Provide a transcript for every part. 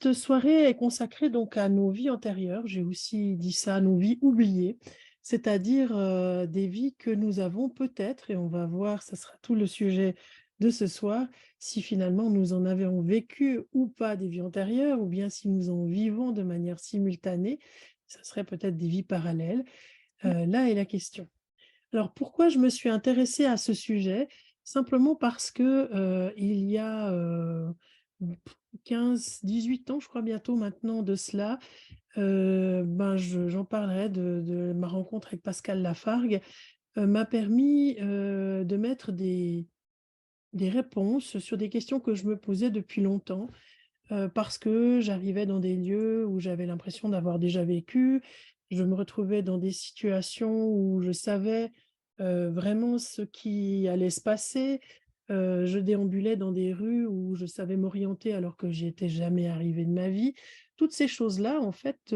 Cette soirée est consacrée donc à nos vies antérieures. J'ai aussi dit ça, nos vies oubliées, c'est-à-dire des vies que nous avons peut-être, et on va voir, ça sera tout le sujet de ce soir, si finalement nous en avons vécu ou pas des vies antérieures, ou bien si nous en vivons de manière simultanée, ça serait peut-être des vies parallèles. Là est la question. Alors pourquoi je me suis intéressée à ce sujet? Simplement parce que, il y a, 15-18 ans, je crois bientôt maintenant de cela, j'en parlerai de ma rencontre avec Pascal Lafargue, m'a permis, de mettre des réponses sur des questions que je me posais depuis longtemps, parce que j'arrivais dans des lieux où j'avais l'impression d'avoir déjà vécu. Je me retrouvais dans des situations où je savais, vraiment ce qui allait se passer. Je déambulais dans des rues où je savais m'orienter alors que j'y étais jamais arrivée de ma vie. Toutes ces choses-là, en fait,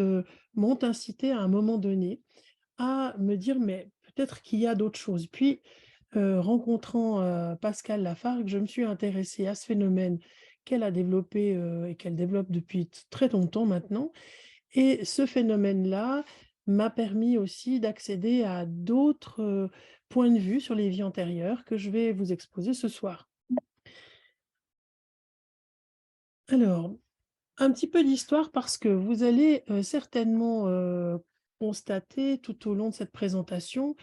m'ont incité à un moment donné à me dire: «Mais peut-être qu'il y a d'autres choses». Puis, rencontrant, Pascal Lafargue, je me suis intéressée à ce phénomène qu'elle a développé, et qu'elle développe depuis très longtemps maintenant. Et ce phénomène-là m'a permis aussi d'accéder à d'autres, points de vue sur les vies antérieures que je vais vous exposer ce soir. Alors, un petit peu d'histoire parce que vous allez, certainement, constater tout au long de cette présentation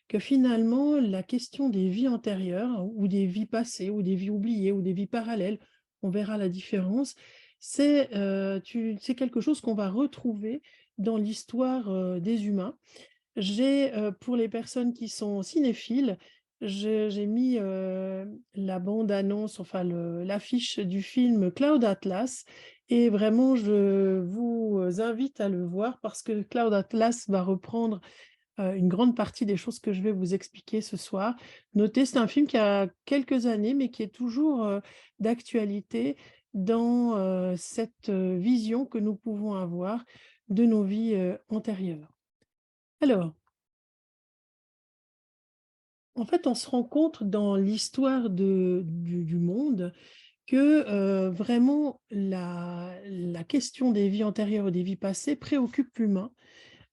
que finalement la question des vies antérieures ou des vies passées ou des vies oubliées ou des vies parallèles, on verra la différence, c'est quelque chose qu'on va retrouver dans l'histoire, des humains. Pour les personnes qui sont cinéphiles, j'ai mis, la bande annonce, enfin l'affiche du film Cloud Atlas, et vraiment je vous invite à le voir parce que Cloud Atlas va reprendre, une grande partie des choses que je vais vous expliquer ce soir. Notez, c'est un film qui a quelques années, mais qui est toujours, d'actualité dans, cette, vision que nous pouvons avoir de nos vies, antérieures. Alors, en fait, on se rend compte dans l'histoire du monde que, vraiment la question des vies antérieures ou des vies passées préoccupe l'humain.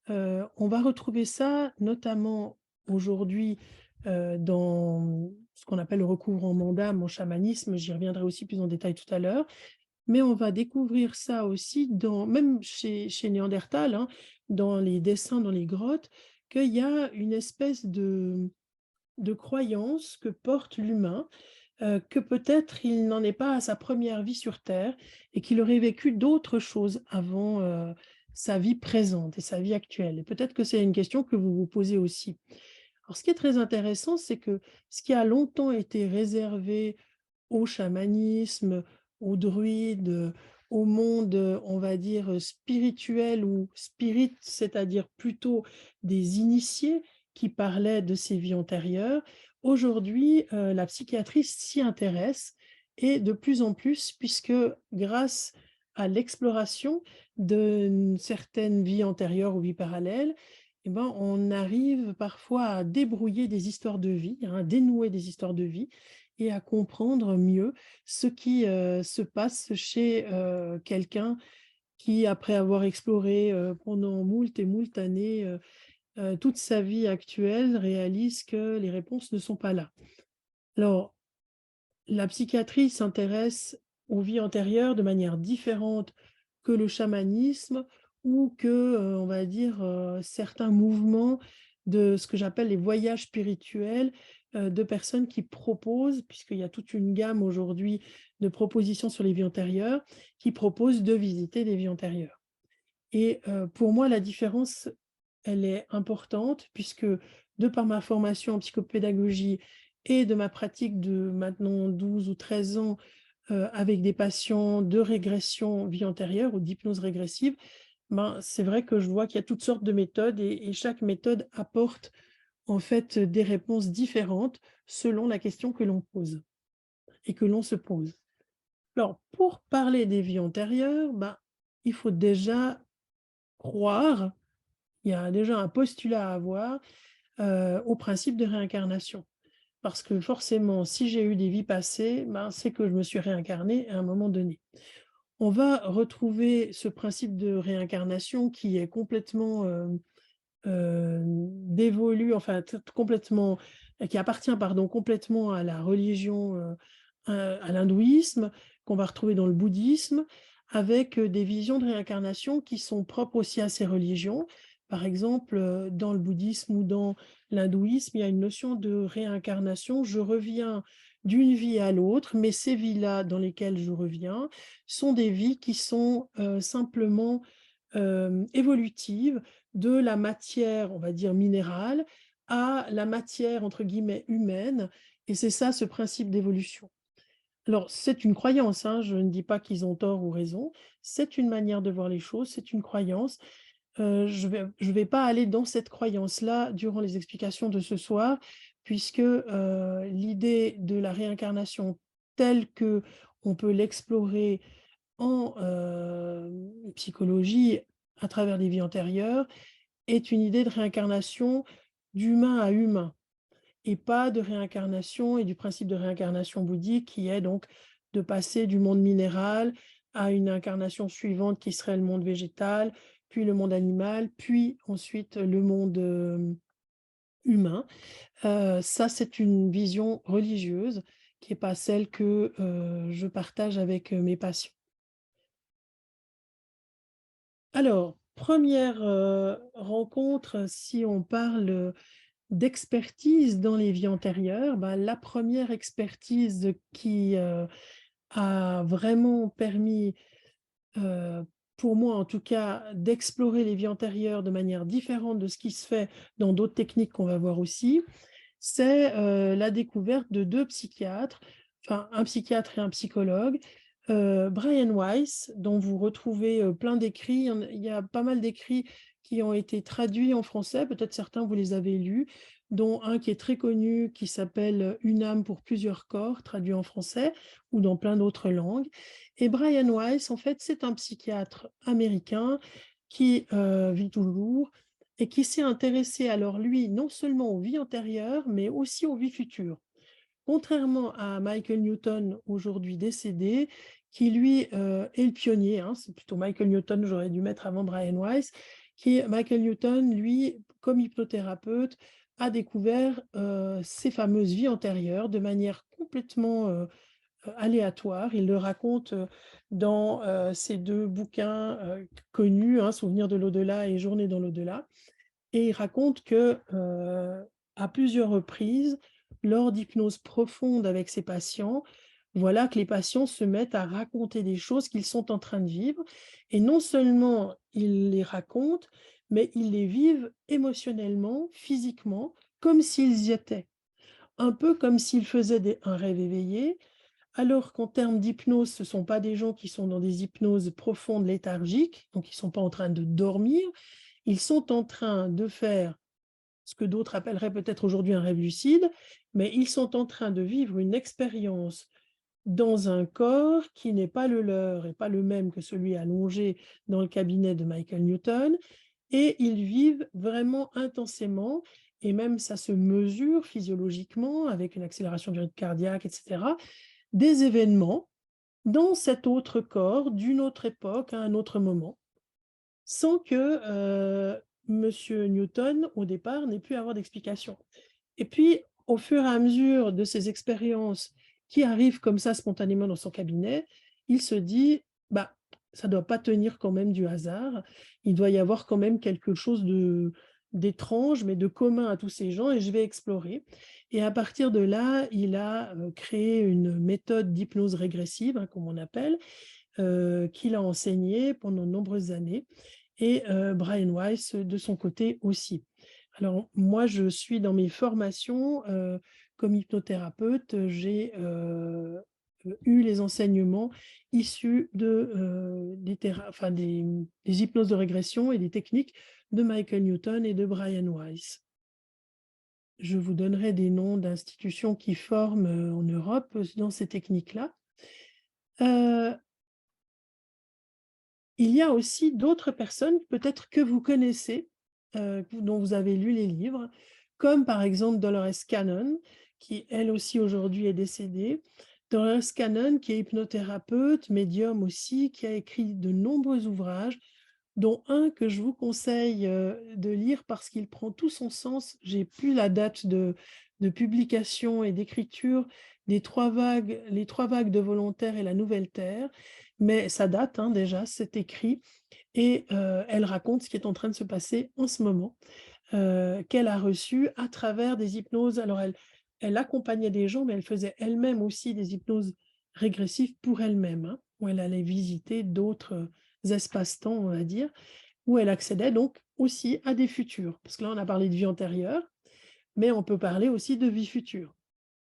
On va retrouver ça notamment aujourd'hui, dans ce qu'on appelle le recouvrement d'âme en chamanisme, j'y reviendrai aussi plus en détail tout à l'heure, mais on va découvrir ça aussi dans même chez Néandertal, hein, dans les dessins, dans les grottes, qu'il y a une espèce de croyance que porte l'humain, que peut-être il n'en est pas à sa première vie sur terre et qu'il aurait vécu d'autres choses avant, sa vie présente et sa vie actuelle, et peut-être que c'est une question que vous vous posez aussi. Alors ce qui est très intéressant, c'est que ce qui a longtemps été réservé au chamanisme, aux druides, au monde, on va dire, spirituel ou spirit, c'est-à-dire plutôt des initiés qui parlaient de ces vies antérieures. Aujourd'hui, la psychiatrie s'y intéresse, et de plus en plus, puisque grâce à l'exploration de certaines vies antérieures ou vies parallèles, eh ben, on arrive parfois à débrouiller des histoires de vie, hein, à dénouer des histoires de vie et à comprendre mieux ce qui, se passe chez, quelqu'un qui, après avoir exploré, pendant moult et moult années, toute sa vie actuelle, réalise que les réponses ne sont pas là. Alors, la psychiatrie s'intéresse aux vies antérieures de manière différente que le chamanisme ou que, on va dire, certains mouvements de ce que j'appelle les voyages spirituels, de personnes qui proposent, puisqu'il y a toute une gamme aujourd'hui de propositions sur les vies antérieures, qui proposent de visiter des vies antérieures. Et pour moi, la différence, elle est importante puisque de par ma formation en psychopédagogie et de ma pratique de maintenant 12 ou 13 ans, avec des patients de régression vie antérieure ou d'hypnose régressive, ben, c'est vrai que je vois qu'il y a toutes sortes de méthodes, et chaque méthode apporte en fait des réponses différentes selon la question que l'on pose et que l'on se pose. Alors pour parler des vies antérieures, ben, il faut déjà croire, il y a déjà un postulat à avoir, au principe de réincarnation. Parce que forcément, si j'ai eu des vies passées, ben, c'est que je me suis réincarnée à un moment donné. on va retrouver ce principe de réincarnation qui est complètement dévolu, enfin complètement, qui appartient pardon, complètement à la religion, à l'hindouisme, qu'on va retrouver dans le bouddhisme, avec des visions de réincarnation qui sont propres aussi à ces religions. Par exemple, dans le bouddhisme ou dans l'hindouisme, il y a une notion de réincarnation. Je reviens d'une vie à l'autre, mais ces vies-là dans lesquelles je reviens sont des vies qui sont simplement évolutives de la matière, on va dire minérale, à la matière entre guillemets «humaine», et c'est ça ce principe d'évolution. Alors c'est une croyance, hein, je ne dis pas qu'ils ont tort ou raison, c'est une manière de voir les choses, c'est une croyance. Je vais pas aller dans cette croyance-là durant les explications de ce soir, puisque, l'idée de la réincarnation telle que on peut l'explorer en, psychologie à travers des vies antérieures est une idée de réincarnation d'humain à humain et pas de réincarnation et du principe de réincarnation bouddhique qui est donc de passer du monde minéral à une incarnation suivante qui serait le monde végétal, puis le monde animal, puis ensuite le monde, humain. Ça, c'est une vision religieuse qui est pas celle que, je partage avec, mes patients. Alors, première rencontre, si on parle d'expertise dans les vies antérieures, bah, la première expertise qui, a vraiment permis, heu, pour moi en tout cas, d'explorer les vies antérieures de manière différente de ce qui se fait dans d'autres techniques qu'on va voir aussi, c'est, la découverte de 2 psychiatres, enfin un psychiatre et un psychologue, Brian Weiss, dont vous retrouvez, plein d'écrits. Il y a pas mal d'écrits qui ont été traduits en français, peut-être certains vous les avez lus, dont un qui est très connu qui s'appelle, «Une âme pour plusieurs corps», traduit en français ou dans plein d'autres langues, et Brian Weiss, en fait, c'est un psychiatre américain qui, vit toujours et qui s'est intéressé alors lui, non seulement aux vies antérieures, mais aussi aux vies futures. Contrairement à Michael Newton, aujourd'hui décédé, qui lui, est le pionnier, hein, c'est plutôt Michael Newton, j'aurais dû mettre avant Brian Weiss, Michael Newton, lui, comme hypnothérapeute, a découvert, ces fameuses vies antérieures de manière complètement, aléatoire. Il le raconte, dans, ses 2 bouquins, connus, hein, Souvenirs de l'au-delà et Journée dans l'au-delà, et il raconte que, à plusieurs reprises, lors d'hypnose profonde avec ses patients, voilà que les patients se mettent à raconter des choses qu'ils sont en train de vivre, et non seulement ils les racontent, mais ils les vivent émotionnellement, physiquement, comme s'ils y étaient. Un peu comme s'ils faisaient un rêve éveillé, alors qu'en termes d'hypnose, ce ne sont pas des gens qui sont dans des hypnoses profondes, léthargiques, donc ils ne sont pas en train de dormir, ils sont en train de faire ce que d'autres appelleraient peut-être aujourd'hui un rêve lucide, mais ils sont en train de vivre une expérience dans un corps qui n'est pas le leur et pas le même que celui allongé dans le cabinet de Michael Newton, et ils vivent vraiment intensément, et même ça se mesure physiologiquement avec une accélération du rythme cardiaque, et cetera, des événements dans cet autre corps, d'une autre époque, à un autre moment, sans que, monsieur Newton, au départ, n'ait pu avoir d'explication. Et puis, au fur et à mesure de ces expériences qui arrivent comme ça spontanément dans son cabinet, il se dit: «Bah, ça ne doit pas tenir quand même du hasard. Il doit y avoir quand même quelque chose d'étrange, mais de commun à tous ces gens, et je vais explorer», et à partir de là, il a, créé une méthode d'hypnose régressive, hein, comme on appelle, qu'il a enseignée pendant de nombreuses années, et Brian Weiss, de son côté aussi. Alors moi, je suis dans mes formations, comme hypnothérapeute, j'ai, eu les enseignements issus de, des hypnoses de régression et des techniques de Michael Newton et de Brian Weiss. Je vous donnerai des noms d'institutions qui forment, en Europe, dans ces techniques-là. Heu Il y a aussi d'autres personnes, peut-être que vous connaissez, dont vous avez lu les livres, comme par exemple Dolores Cannon, qui elle aussi aujourd'hui est décédée, Dolores Cannon, qui est hypnothérapeute, médium aussi, qui a écrit de nombreux ouvrages, dont un que je vous conseille, de lire parce qu'il prend tout son sens. J'ai plus la date de publication et d'écriture des 3 vagues les 3 vagues de volontaires et la nouvelle terre, mais ça date, hein, déjà, c'est écrit et elle raconte ce qui est en train de se passer en ce moment, qu'elle a reçu à travers des hypnoses. Alors elle accompagnait des gens, mais elle faisait elle-même aussi des hypnoses régressives pour elle-même, hein, où elle allait visiter d'autres, espaces-temps, on va dire, où elle accédait donc aussi à des futurs. Parce que là, on a parlé de vie antérieure, mais on peut parler aussi de vie future.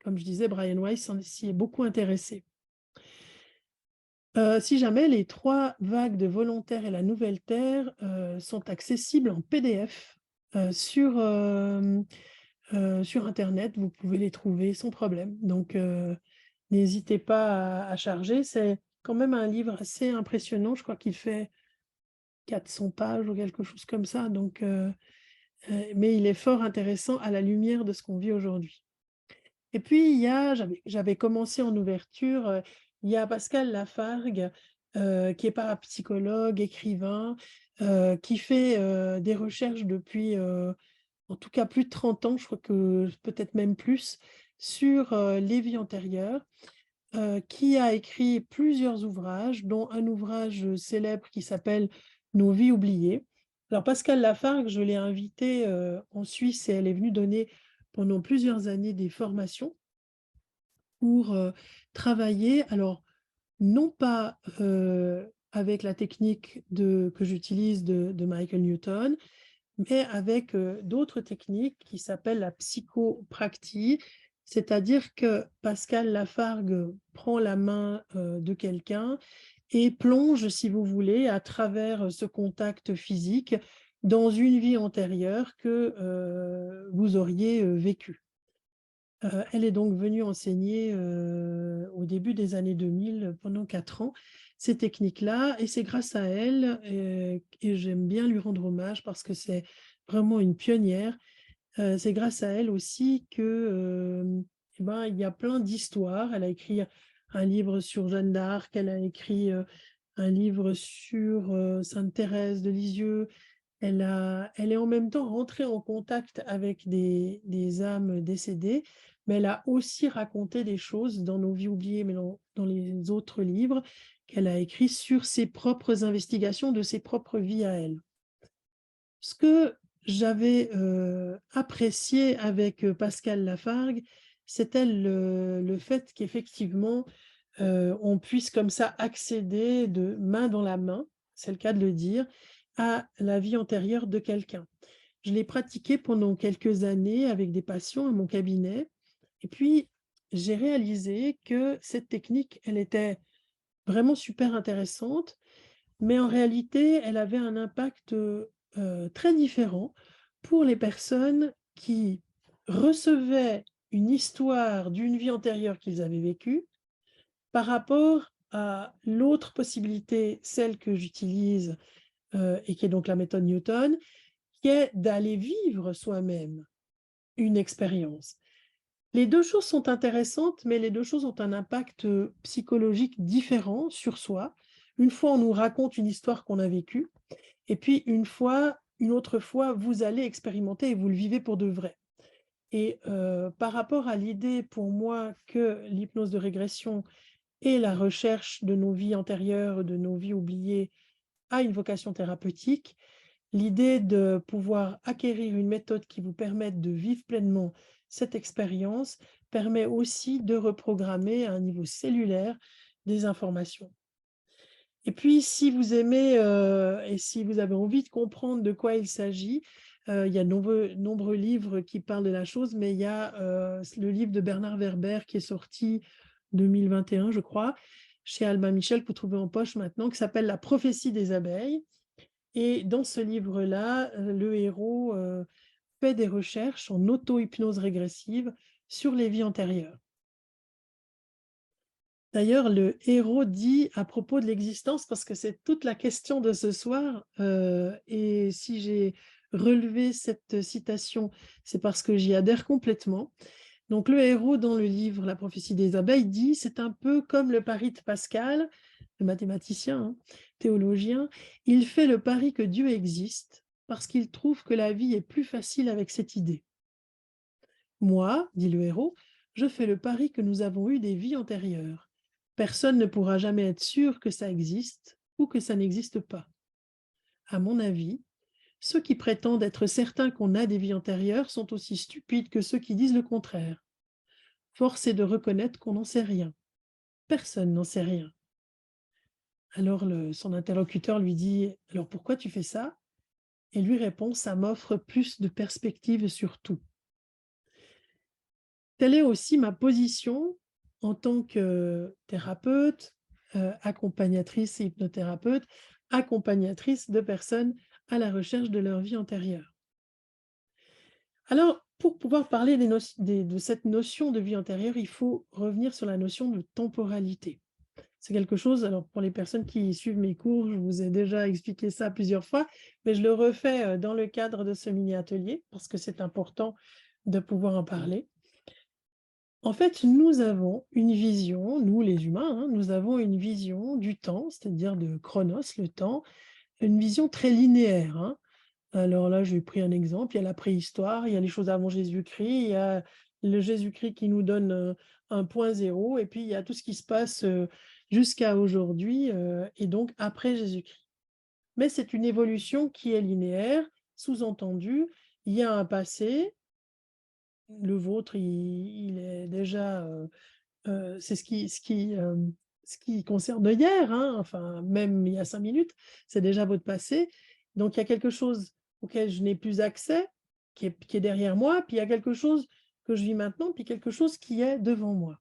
Comme je disais, Brian Weiss s'y est beaucoup intéressé. Si jamais les 3 vagues de volontaires et la nouvelle terre, sont accessibles en PDF, sur internet, vous pouvez les trouver sans problème. Donc, n'hésitez pas à charger. C'est quand même un livre assez impressionnant. Je crois qu'il fait 400 pages ou quelque chose comme ça. Donc, mais il est fort intéressant à la lumière de ce qu'on vit aujourd'hui. Et puis, j'avais commencé en ouverture, il y a Pascal Lafargue, qui est parapsychologue, écrivain, qui fait, des recherches depuis, en tout cas plus de 30 ans, je crois que peut-être même plus, sur, les vies antérieures, qui a écrit plusieurs ouvrages, dont un ouvrage, célèbre qui s'appelle «Nos vies oubliées». Alors Pascale Lafargue, je l'ai invitée, en Suisse et elle est venue donner pendant plusieurs années des formations pour, travailler, alors non pas, avec la technique que j'utilise de Michael Newton, mais avec, d'autres techniques qui s'appellent la psychopractie. C'est-à-dire que Pascal Lafargue prend la main, de quelqu'un et plonge, si vous voulez, à travers, ce contact physique dans une vie antérieure que, vous auriez, vécue. Elle est donc venue enseigner, au début des années 2000 pendant 4 ans, ces techniques-là et c'est grâce à elle, et j'aime bien lui rendre hommage parce que c'est vraiment une pionnière. C'est grâce à elle aussi que, et ben, il y a plein d'histoires. Elle a écrit un livre sur Jeanne d'Arc, elle a écrit, un livre sur, Sainte Thérèse de Lisieux. Elle est en même temps rentrée en contact avec des âmes décédées, mais elle a aussi raconté des choses dans Nos vies oubliées, mais dans les autres livres qu'elle a écrits sur ses propres investigations de ses propres vies à elle. Ce que j'avais, apprécié avec, Pascal Lafargue, c'était le fait qu'effectivement, on puisse comme ça accéder de main dans la main, c'est le cas de le dire, à la vie antérieure de quelqu'un. Je l'ai pratiqué pendant quelques années avec des patients à mon cabinet et puis j'ai réalisé que cette technique, elle était vraiment super intéressante, mais en réalité, elle avait un impact, très différent pour les personnes qui recevaient une histoire d'une vie antérieure qu'ils avaient vécue par rapport à l'autre possibilité, celle que j'utilise, et qui est donc la méthode Newton, qui est d'aller vivre soi-même une expérience. Les 2 choses sont intéressantes, mais les 2 choses ont un impact, psychologique différent sur soi. Une fois, on nous raconte une histoire qu'on a vécue et puis une autre fois, vous allez expérimenter et vous le vivez pour de vrai. Et par rapport à l'idée pour moi que l'hypnose de régression et la recherche de nos vies antérieures, de nos vies oubliées, a une vocation thérapeutique, l'idée de pouvoir acquérir une méthode qui vous permette de vivre pleinement cette expérience permet aussi de reprogrammer à un niveau cellulaire des informations. Et puis, si vous aimez, et si vous avez envie de comprendre de quoi il s'agit, il y a de nombreux livres qui parlent de la chose, mais il y a, le livre de Bernard Werber qui est sorti 2021, je crois, chez Albin Michel, que vous trouvez en poche maintenant, qui s'appelle «La prophétie des abeilles» et dans ce livre-là, le héros, fait des recherches en auto-hypnose régressive sur les vies antérieures. D'ailleurs, le héros dit à propos de l'existence, parce que c'est toute la question de ce soir, et si j'ai relevé cette citation, c'est parce que j'y adhère complètement. Donc le héros dans le livre La prophétie des abeilles dit, c'est un peu comme le pari de Pascal, le mathématicien, hein, théologien, il fait le pari que Dieu existe parce qu'il trouve que la vie est plus facile avec cette idée. Moi, dit le héros, je fais le pari que nous avons eu des vies antérieures. Personne ne pourra jamais être sûr que ça existe ou que ça n'existe pas. À mon avis, ceux qui prétendent être certains qu'on a des vies antérieures sont aussi stupides que ceux qui disent le contraire. Force est de reconnaître qu'on n'en sait rien. Personne n'en sait rien. Alors son interlocuteur lui dit, alors pourquoi tu fais ça? Et lui répond, ça m'offre plus de perspectives sur tout. Telle est aussi ma position en tant que thérapeute, accompagnatrice et hypnothérapeute, accompagnatrice de personnes à la recherche de leur vie antérieure. Alors, pour pouvoir parler de cette notion de vie antérieure, il faut revenir sur la notion de temporalité. C'est quelque chose, alors pour les personnes qui suivent mes cours, je vous ai déjà expliqué ça plusieurs fois, mais je le refais dans le cadre de ce mini-atelier parce que c'est important de pouvoir en parler. En fait, nous avons une vision, nous les humains, hein, nous avons une vision du temps, c'est-à-dire de chronos, le temps, une vision très linéaire, hein. Alors là, j'ai pris un exemple, il y a la préhistoire, il y a les choses avant Jésus-Christ, il y a le Jésus-Christ qui nous donne un point zéro, et puis il y a tout ce qui se passe jusqu'à aujourd'hui, et donc après Jésus-Christ. Mais c'est une évolution qui est linéaire, sous-entendu, il y a un passé, le vôtre, il est déjà, c'est ce qui concerne hier, hein, enfin même il y a 5 minutes, c'est déjà votre passé. Donc il y a quelque chose auquel je n'ai plus accès, qui est derrière moi, puis il y a quelque chose que je vis maintenant, puis quelque chose qui est devant moi.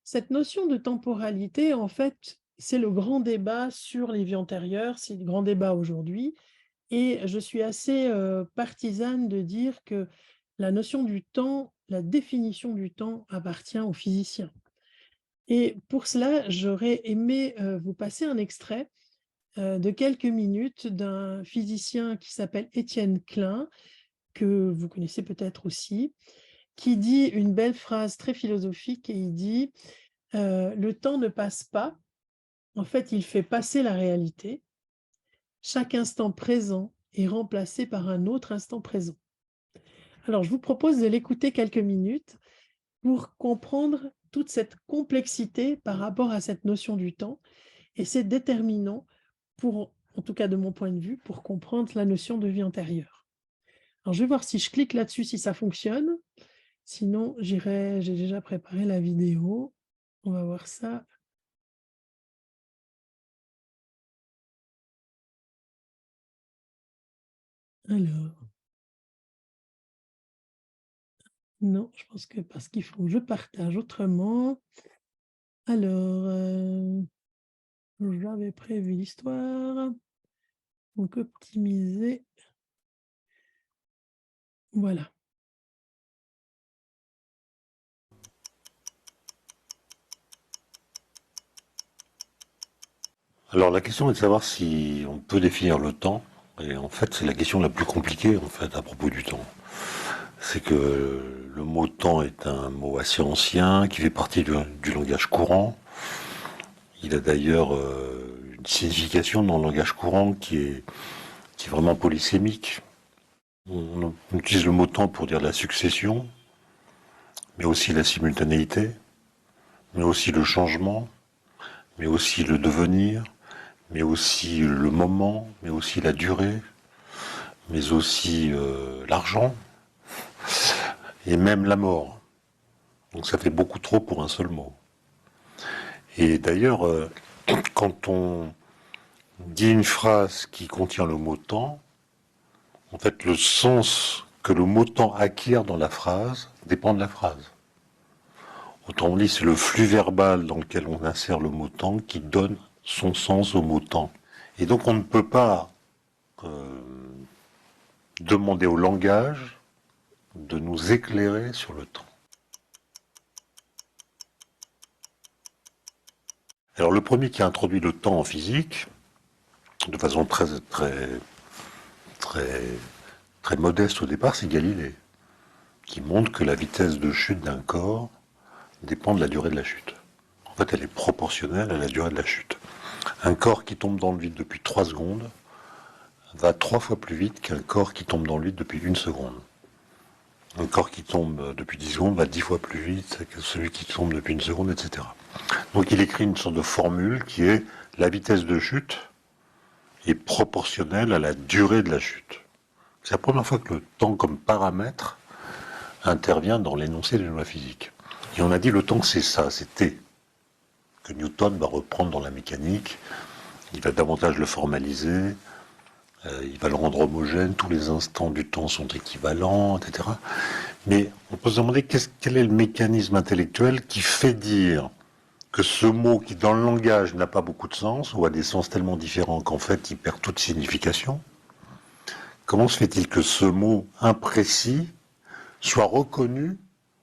Cette notion de temporalité, en fait, c'est le grand débat sur les vies antérieures, c'est le grand débat aujourd'hui et je suis assez, partisane de dire que la notion du temps, la définition du temps appartient aux physiciens. Et pour cela, j'aurais aimé, vous passer un extrait, de quelques minutes d'un physicien qui s'appelle Étienne Klein, que vous connaissez peut-être aussi, qui dit une belle phrase très philosophique et il dit, «Le temps ne passe pas, en fait, il fait passer la réalité. Chaque instant présent est remplacé par un autre instant présent». Alors je vous propose de l'écouter quelques minutes pour comprendre toute cette complexité par rapport à cette notion du temps. Et c'est déterminant pour, en tout cas de mon point de vue, pour comprendre la notion de vie antérieure. Alors je vais voir si je clique là-dessus, si ça fonctionne. Sinon, j'ai déjà préparé la vidéo. On va voir ça. Alors, non, je pense que parce qu'il faut que je partage autrement. Alors, j'avais prévu l'histoire. Donc, optimiser. Voilà. Alors la question est de savoir si on peut définir le temps. Et en fait, c'est la question la plus compliquée en fait à propos du temps. C'est que le mot temps est un mot assez ancien qui fait partie du langage courant. Il a d'ailleurs une signification dans le langage courant qui est vraiment polysémique. On utilise le mot temps pour dire la succession, mais aussi la simultanéité, mais aussi le changement, mais aussi le devenir, mais aussi le moment, mais aussi la durée, mais aussi l'argent, et même la mort. Donc ça fait beaucoup trop pour un seul mot. Et d'ailleurs, quand on dit une phrase qui contient le mot temps, en fait le sens que le mot temps acquiert dans la phrase dépend de la phrase. Autrement dit, c'est le flux verbal dans lequel on insère le mot temps qui donne son sens au mot temps. Et donc on ne peut pas demander au langage de nous éclairer sur le temps. Alors le premier qui a introduit le temps en physique, de façon très modeste au départ, c'est Galilée. qui montre que la vitesse de chute d'un corps dépend de la durée de la chute. En fait, elle est proportionnelle à la durée de la chute. Un corps qui tombe dans le vide depuis 3 secondes va 3 fois plus vite qu'un corps qui tombe dans le vide depuis 1 seconde. Un corps qui tombe depuis 10 secondes va 10 fois plus vite que celui qui tombe depuis 1 seconde, etc. Donc il écrit une sorte de formule qui est la vitesse de chute est proportionnelle à la durée de la chute. C'est la première fois que le temps comme paramètre intervient dans l'énoncé des lois physiques. Et on a dit le temps c'est ça, c'est T, que Newton va reprendre dans la mécanique, il va davantage le formaliser, il va le rendre homogène, tous les instants du temps sont équivalents, etc. Mais on peut se demander quel est le mécanisme intellectuel qui fait dire que ce mot qui dans le langage n'a pas beaucoup de sens, ou a des sens tellement différents qu'en fait il perd toute signification, comment se fait-il que ce mot imprécis soit reconnu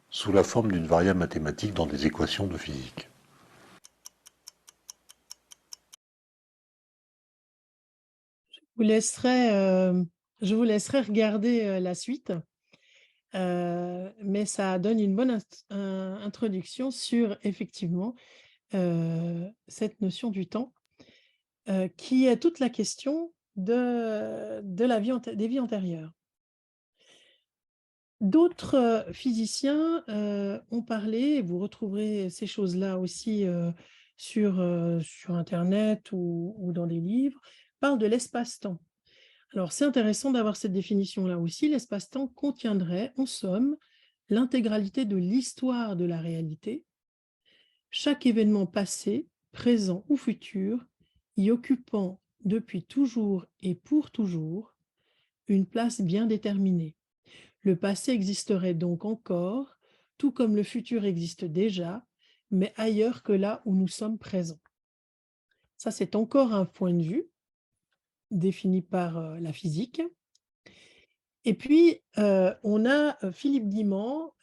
sous la forme d'une variable mathématique dans des équations de physique? Je vous laisserai regarder la suite, mais ça donne une bonne introduction sur effectivement cette notion du temps, qui est toute la question de la vie des vies antérieures. D'autres physiciens ont parlé, et vous retrouverez ces choses-là aussi sur Internet ou dans des livres, parlent de l'espace-temps. Alors, c'est intéressant d'avoir cette définition-là aussi. L'espace-temps contiendrait, en somme, l'intégralité de l'histoire de la réalité, chaque événement passé, présent ou futur, y occupant depuis toujours et pour toujours une place bien déterminée. Le passé existerait donc encore, tout comme le futur existe déjà, mais ailleurs que là où nous sommes présents. Ça, c'est encore un point de vue défini par la physique. Et puis, on a Philippe Guimand,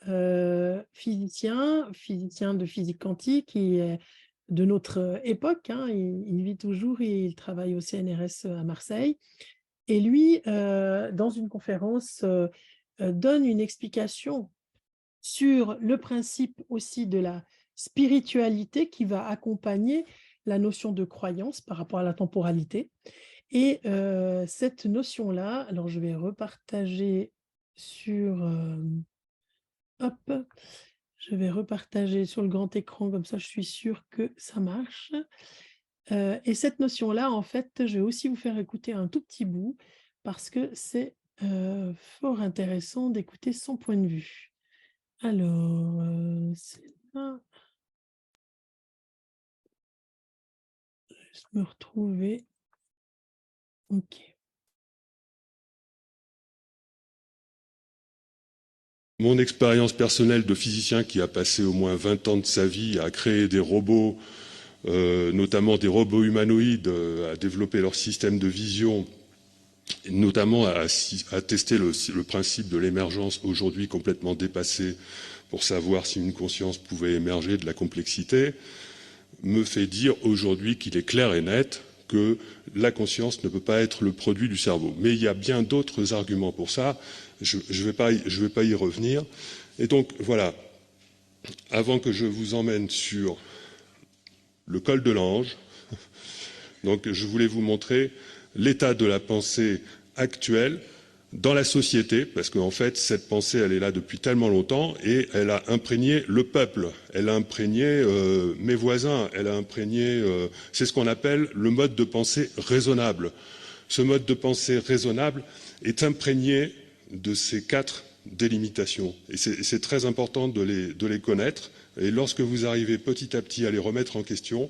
physicien de physique quantique, qui est de notre époque, hein, il vit toujours et il travaille au CNRS à Marseille. Et lui, dans une conférence, donne une explication sur le principe aussi de la spiritualité qui va accompagner la notion de croyance par rapport à la temporalité. Et cette notion-là, alors je vais repartager sur, hop, je vais repartager sur le grand écran, comme ça je suis sûre que ça marche. Et cette notion-là, en fait, je vais aussi vous faire écouter un tout petit bout parce que c'est fort intéressant d'écouter son point de vue. Alors, c'est là. Je vais juste me retrouver. OK. Mon expérience personnelle de physicien qui a passé au moins 20 ans de sa vie à créer des robots, notamment des robots humanoïdes, à développer leur système de vision, notamment à tester le principe de l'émergence aujourd'hui complètement dépassé pour savoir si une conscience pouvait émerger de la complexité, me fait dire aujourd'hui qu'il est clair et net que la conscience ne peut pas être le produit du cerveau. Mais il y a bien d'autres arguments pour ça, je ne vais pas y revenir. Et donc voilà, avant que je vous emmène sur le col de l'ange, donc je voulais vous montrer l'état de la pensée actuelle dans la société, parce qu'en fait, cette pensée, elle est là depuis tellement longtemps et elle a imprégné le peuple, elle a imprégné mes voisins, elle a imprégné... c'est ce qu'on appelle le mode de pensée raisonnable. Ce mode de pensée raisonnable est imprégné de ces 4 délimitations. Et c'est très important de les connaître. Et lorsque vous arrivez petit à petit à les remettre en question,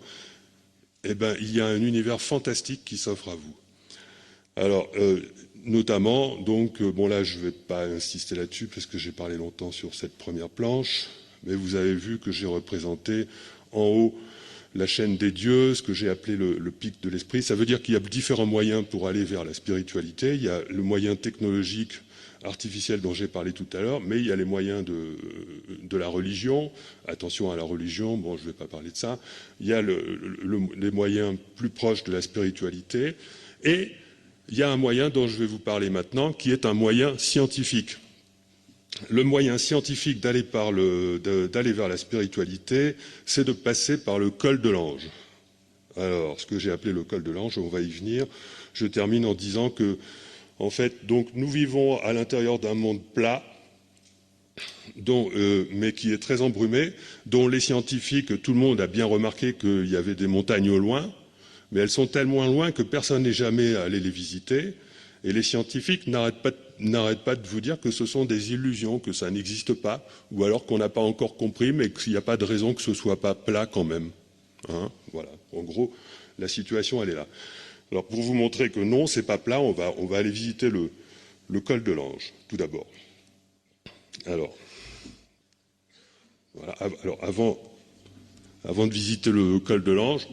eh ben, il y a un univers fantastique qui s'offre à vous. Alors, notamment, donc, bon là, je ne vais pas insister là-dessus parce que j'ai parlé longtemps sur cette première planche, mais vous avez vu que j'ai représenté en haut la chaîne des dieux, ce que j'ai appelé le pic de l'esprit. Ça veut dire qu'il y a différents moyens pour aller vers la spiritualité. Il y a le moyen technologique, artificiel dont j'ai parlé tout à l'heure, mais il y a les moyens de la religion. Attention à la religion, bon, je ne vais pas parler de ça. Il y a les moyens plus proches de la spiritualité. Et il y a un moyen dont je vais vous parler maintenant, qui est un moyen scientifique. le moyen scientifique d'aller vers la spiritualité, c'est de passer par le col de l'ange. Alors, ce que j'ai appelé le col de l'ange, on va y venir. Je termine en disant que, en fait, donc, nous vivons à l'intérieur d'un monde plat, mais qui est très embrumé, dont les scientifiques, tout le monde a bien remarqué qu'il y avait des montagnes au loin, mais elles sont tellement loin que personne n'est jamais allé les visiter. Et les scientifiques n'arrêtent pas de vous dire que ce sont des illusions, que ça n'existe pas, ou alors qu'on n'a pas encore compris, mais qu'il n'y a pas de raison que ce ne soit pas plat quand même. Hein, voilà. En gros, la situation, elle est là. Alors, pour vous montrer que non, c'est pas plat, on va aller visiter le col de l'Ange, tout d'abord. Alors, voilà. Alors, avant de visiter le col de l'Ange,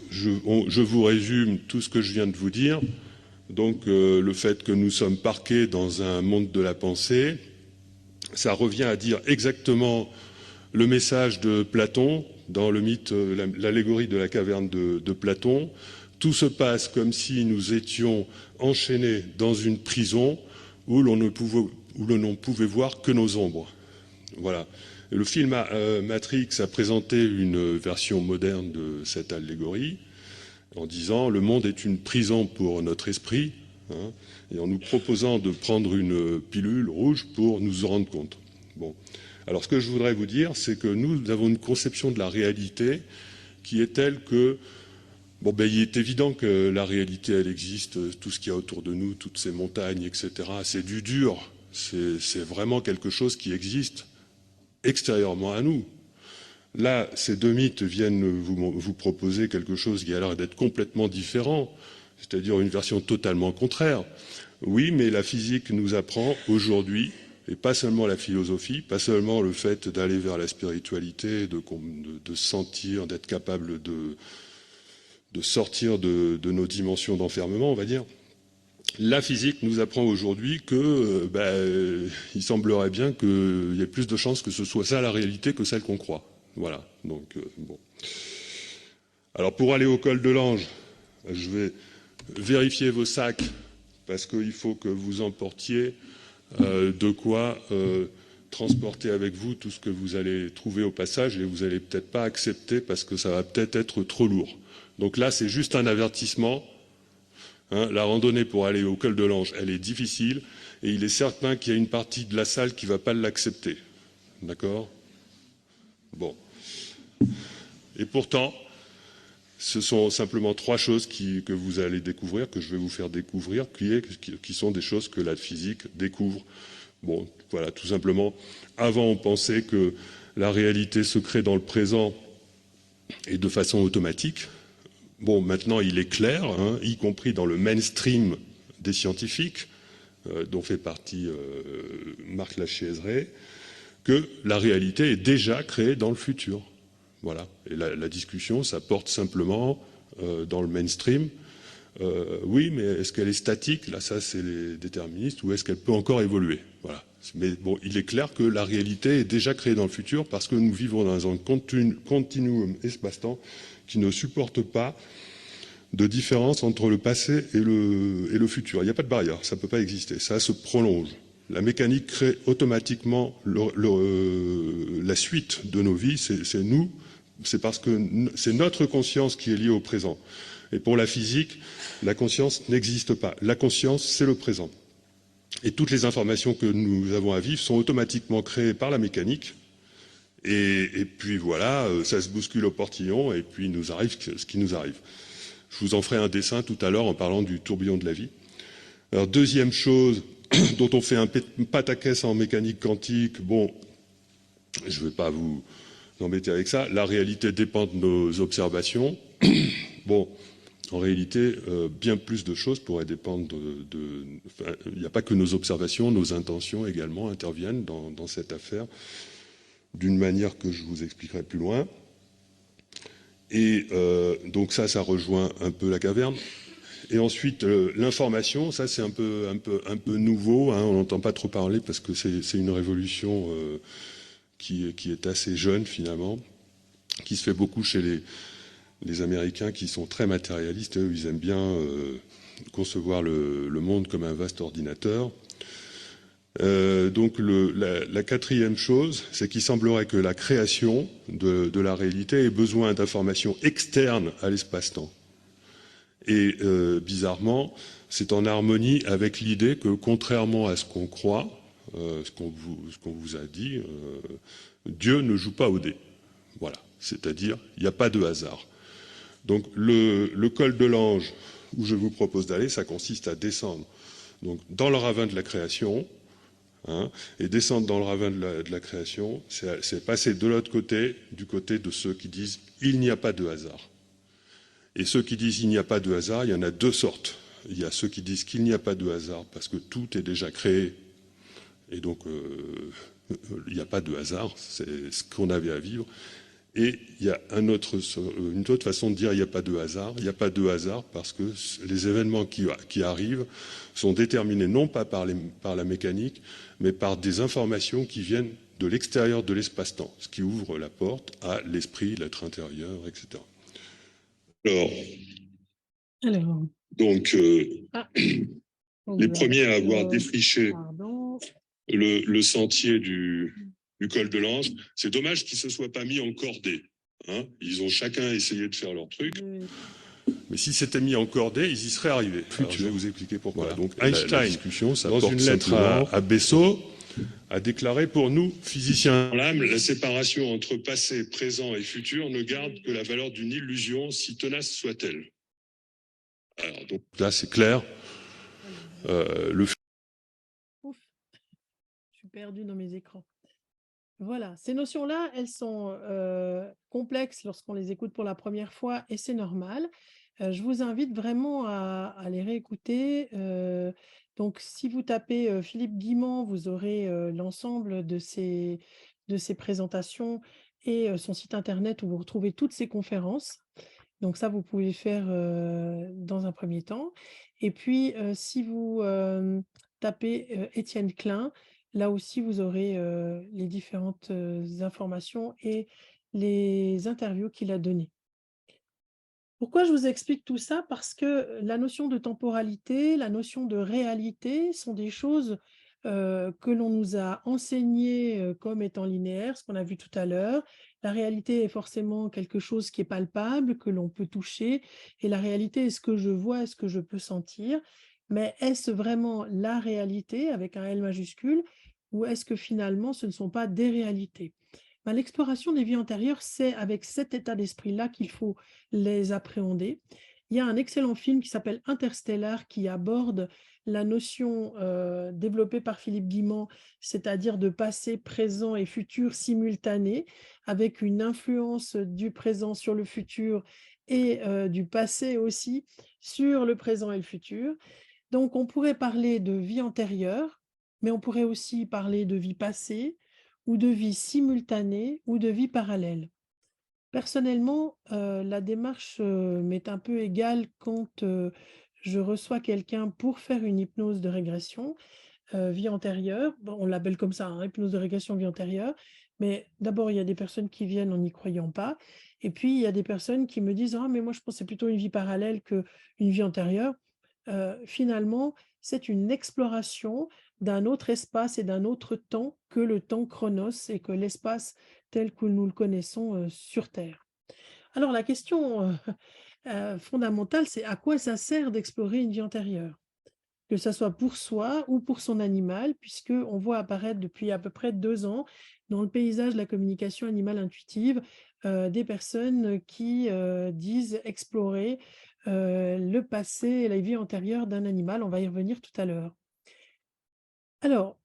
je vous résume tout ce que je viens de vous dire. Donc, le fait que nous sommes parqués dans un monde de la pensée, ça revient à dire exactement le message de Platon dans le mythe, l'allégorie de la caverne de Platon. Tout se passe comme si nous étions enchaînés dans une prison où l'on ne pouvait voir que nos ombres. Voilà. Et le film Matrix a présenté une version moderne de cette allégorie en disant le monde est une prison pour notre esprit, hein, et en nous proposant de prendre une pilule rouge pour nous en rendre compte. Bon. Alors ce que je voudrais vous dire, c'est que nous avons une conception de la réalité qui est telle que, bon, ben, il est évident que la réalité, elle existe, tout ce qu'il y a autour de nous, toutes ces montagnes, etc. C'est du dur, c'est vraiment quelque chose qui existe extérieurement à nous. Là, ces deux mythes viennent vous proposer quelque chose qui a l'air d'être complètement différent, c'est-à-dire une version totalement contraire. Oui, mais la physique nous apprend aujourd'hui, et pas seulement la philosophie, pas seulement le fait d'aller vers la spiritualité, de sentir, d'être capable de sortir de nos dimensions d'enfermement, on va dire. La physique nous apprend aujourd'hui que il semblerait bien qu'il y ait plus de chances que ce soit ça la réalité que celle qu'on croit. Voilà. Donc bon. Alors pour aller au col de l'Ange, je vais vérifier vos sacs parce qu'il faut que vous emportiez de quoi transporter avec vous tout ce que vous allez trouver au passage et vous allez peut-être pas accepter parce que ça va peut-être être trop lourd. Donc là, c'est juste un avertissement. Hein, la randonnée pour aller au col de l'Ange, elle est difficile et il est certain qu'il y a une partie de la salle qui ne va pas l'accepter. D'accord ? Bon. Et pourtant, ce sont simplement trois choses que vous allez découvrir, que je vais vous faire découvrir, qui sont des choses que la physique découvre. Bon, voilà, tout simplement. Avant, on pensait que la réalité se crée dans le présent et de façon automatique. Bon, maintenant, il est clair, hein, y compris dans le mainstream des scientifiques, dont fait partie Marc Lachaise-Ray, que la réalité est déjà créée dans le futur. Voilà. Et la discussion, ça porte simplement dans le mainstream. Oui, mais est-ce qu'elle est statique? Là, ça, c'est les déterministes. Ou est-ce qu'elle peut encore évoluer? Voilà. Mais bon, il est clair que la réalité est déjà créée dans le futur parce que nous vivons dans un continuum espace-temps qui ne supporte pas de différence entre le passé et le futur. Il n'y a pas de barrière, ça ne peut pas exister. Ça se prolonge. La mécanique crée automatiquement la suite de nos vies. C'est nous. C'est parce que c'est notre conscience qui est liée au présent. Et pour la physique, la conscience n'existe pas. La conscience, c'est le présent. Et toutes les informations que nous avons à vivre sont automatiquement créées par la mécanique. Et puis voilà, ça se bouscule au portillon et puis nous arrive ce qui nous arrive. Je vous en ferai un dessin tout à l'heure en parlant du tourbillon de la vie. Alors deuxième chose dont on fait un pataquès en mécanique quantique, bon, je ne vais pas vous embêter avec ça, la réalité dépend de nos observations. Bon, en réalité, bien plus de choses pourraient dépendre il n'y a pas que nos observations, nos intentions également interviennent dans cette affaire d'une manière que je vous expliquerai plus loin. Et donc ça rejoint un peu la caverne. Et ensuite, l'information, ça c'est un peu nouveau, hein, on n'entend pas trop parler parce que c'est une révolution qui est assez jeune finalement, qui se fait beaucoup chez les Américains qui sont très matérialistes. Eux, ils aiment bien concevoir le monde comme un vaste ordinateur. Donc la quatrième chose, c'est qu'il semblerait que la création de la réalité ait besoin d'informations externes à l'espace-temps. Et bizarrement, c'est en harmonie avec l'idée que, contrairement à ce qu'on croit, ce qu'on vous a dit, Dieu ne joue pas au dé. Voilà, c'est-à-dire il n'y a pas de hasard. Donc le col de l'ange où je vous propose d'aller, ça consiste à descendre donc, dans le ravin de la création, hein, et descendre dans le ravin de la création, c'est passer de l'autre côté, du côté de ceux qui disent il n'y a pas de hasard. Et ceux qui disent il n'y a pas de hasard, il y en a deux sortes. Il y a ceux qui disent qu'il n'y a pas de hasard parce que tout est déjà créé, et donc il n'y a pas de hasard, c'est ce qu'on avait à vivre. Et il y a une autre façon de dire il n'y a pas de hasard. Il n'y a pas de hasard parce que les événements qui arrivent sont déterminés non pas par la mécanique, mais par des informations qui viennent de l'extérieur de l'espace-temps, ce qui ouvre la porte à l'esprit, l'être intérieur, etc. Alors, donc les premiers à avoir défriché le sentier du col de l'Ange, c'est dommage qu'ils ne se soient pas mis en cordée. Hein, ils ont chacun essayé de faire leur truc. Mais s'ils s'étaient mis en cordée, ils y seraient arrivés. Alors, je vais vous expliquer pourquoi. Voilà. Donc Einstein, dans une lettre à Bessot, a déclaré pour nous, physiciens, l'âme, la séparation entre passé, présent et futur ne garde que la valeur d'une illusion, si tenace soit-elle. Alors, donc là, c'est clair. Ouf, je suis perdue dans mes écrans. Voilà, ces notions-là, elles sont complexes lorsqu'on les écoute pour la première fois et c'est normal. Je vous invite vraiment à les réécouter. Donc, si vous tapez Philippe Guimand, vous aurez l'ensemble de ces présentations et son site internet où vous retrouvez toutes ces conférences. Donc ça, vous pouvez le faire dans un premier temps. Et puis, si vous tapez Étienne Klein, là aussi, vous aurez les différentes informations et les interviews qu'il a données. Pourquoi je vous explique tout ça? Parce que la notion de temporalité, la notion de réalité sont des choses que l'on nous a enseignées comme étant linéaires, ce qu'on a vu tout à l'heure. La réalité est forcément quelque chose qui est palpable, que l'on peut toucher, et la réalité est ce que je vois, est ce que je peux sentir. Mais est-ce vraiment la réalité avec un L majuscule, ou est-ce que finalement ce ne sont pas des réalités? Ben, l'exploration des vies antérieures, c'est avec cet état d'esprit-là qu'il faut les appréhender. Il y a un excellent film qui s'appelle Interstellar qui aborde la notion développée par Philippe Guimand, c'est-à-dire de passé, présent et futur simultané, avec une influence du présent sur le futur et du passé aussi sur le présent et le futur. Donc on pourrait parler de vie antérieure, mais on pourrait aussi parler de vie passée, ou de vie simultanée, ou de vie parallèle. Personnellement, la démarche m'est un peu égale quand je reçois quelqu'un pour faire une hypnose de régression, vie antérieure. Bon, on l'appelle comme ça, hein, hypnose de régression vie antérieure. Mais d'abord, il y a des personnes qui viennent en n'y croyant pas. Et puis, il y a des personnes qui me disent: «Ah, mais moi, je pensais plutôt une vie parallèle qu'une vie antérieure». Finalement, c'est une exploration d'un autre espace et d'un autre temps que le temps chronos et que l'espace tel que nous le connaissons sur Terre. Alors la question fondamentale, c'est à quoi ça sert d'explorer une vie antérieure? Que ça soit pour soi ou pour son animal, puisqu'on voit apparaître depuis à peu près 2 ans dans le paysage de la communication animale intuitive des personnes qui disent explorer le passé et la vie antérieure d'un animal. On va y revenir tout à l'heure. Alors,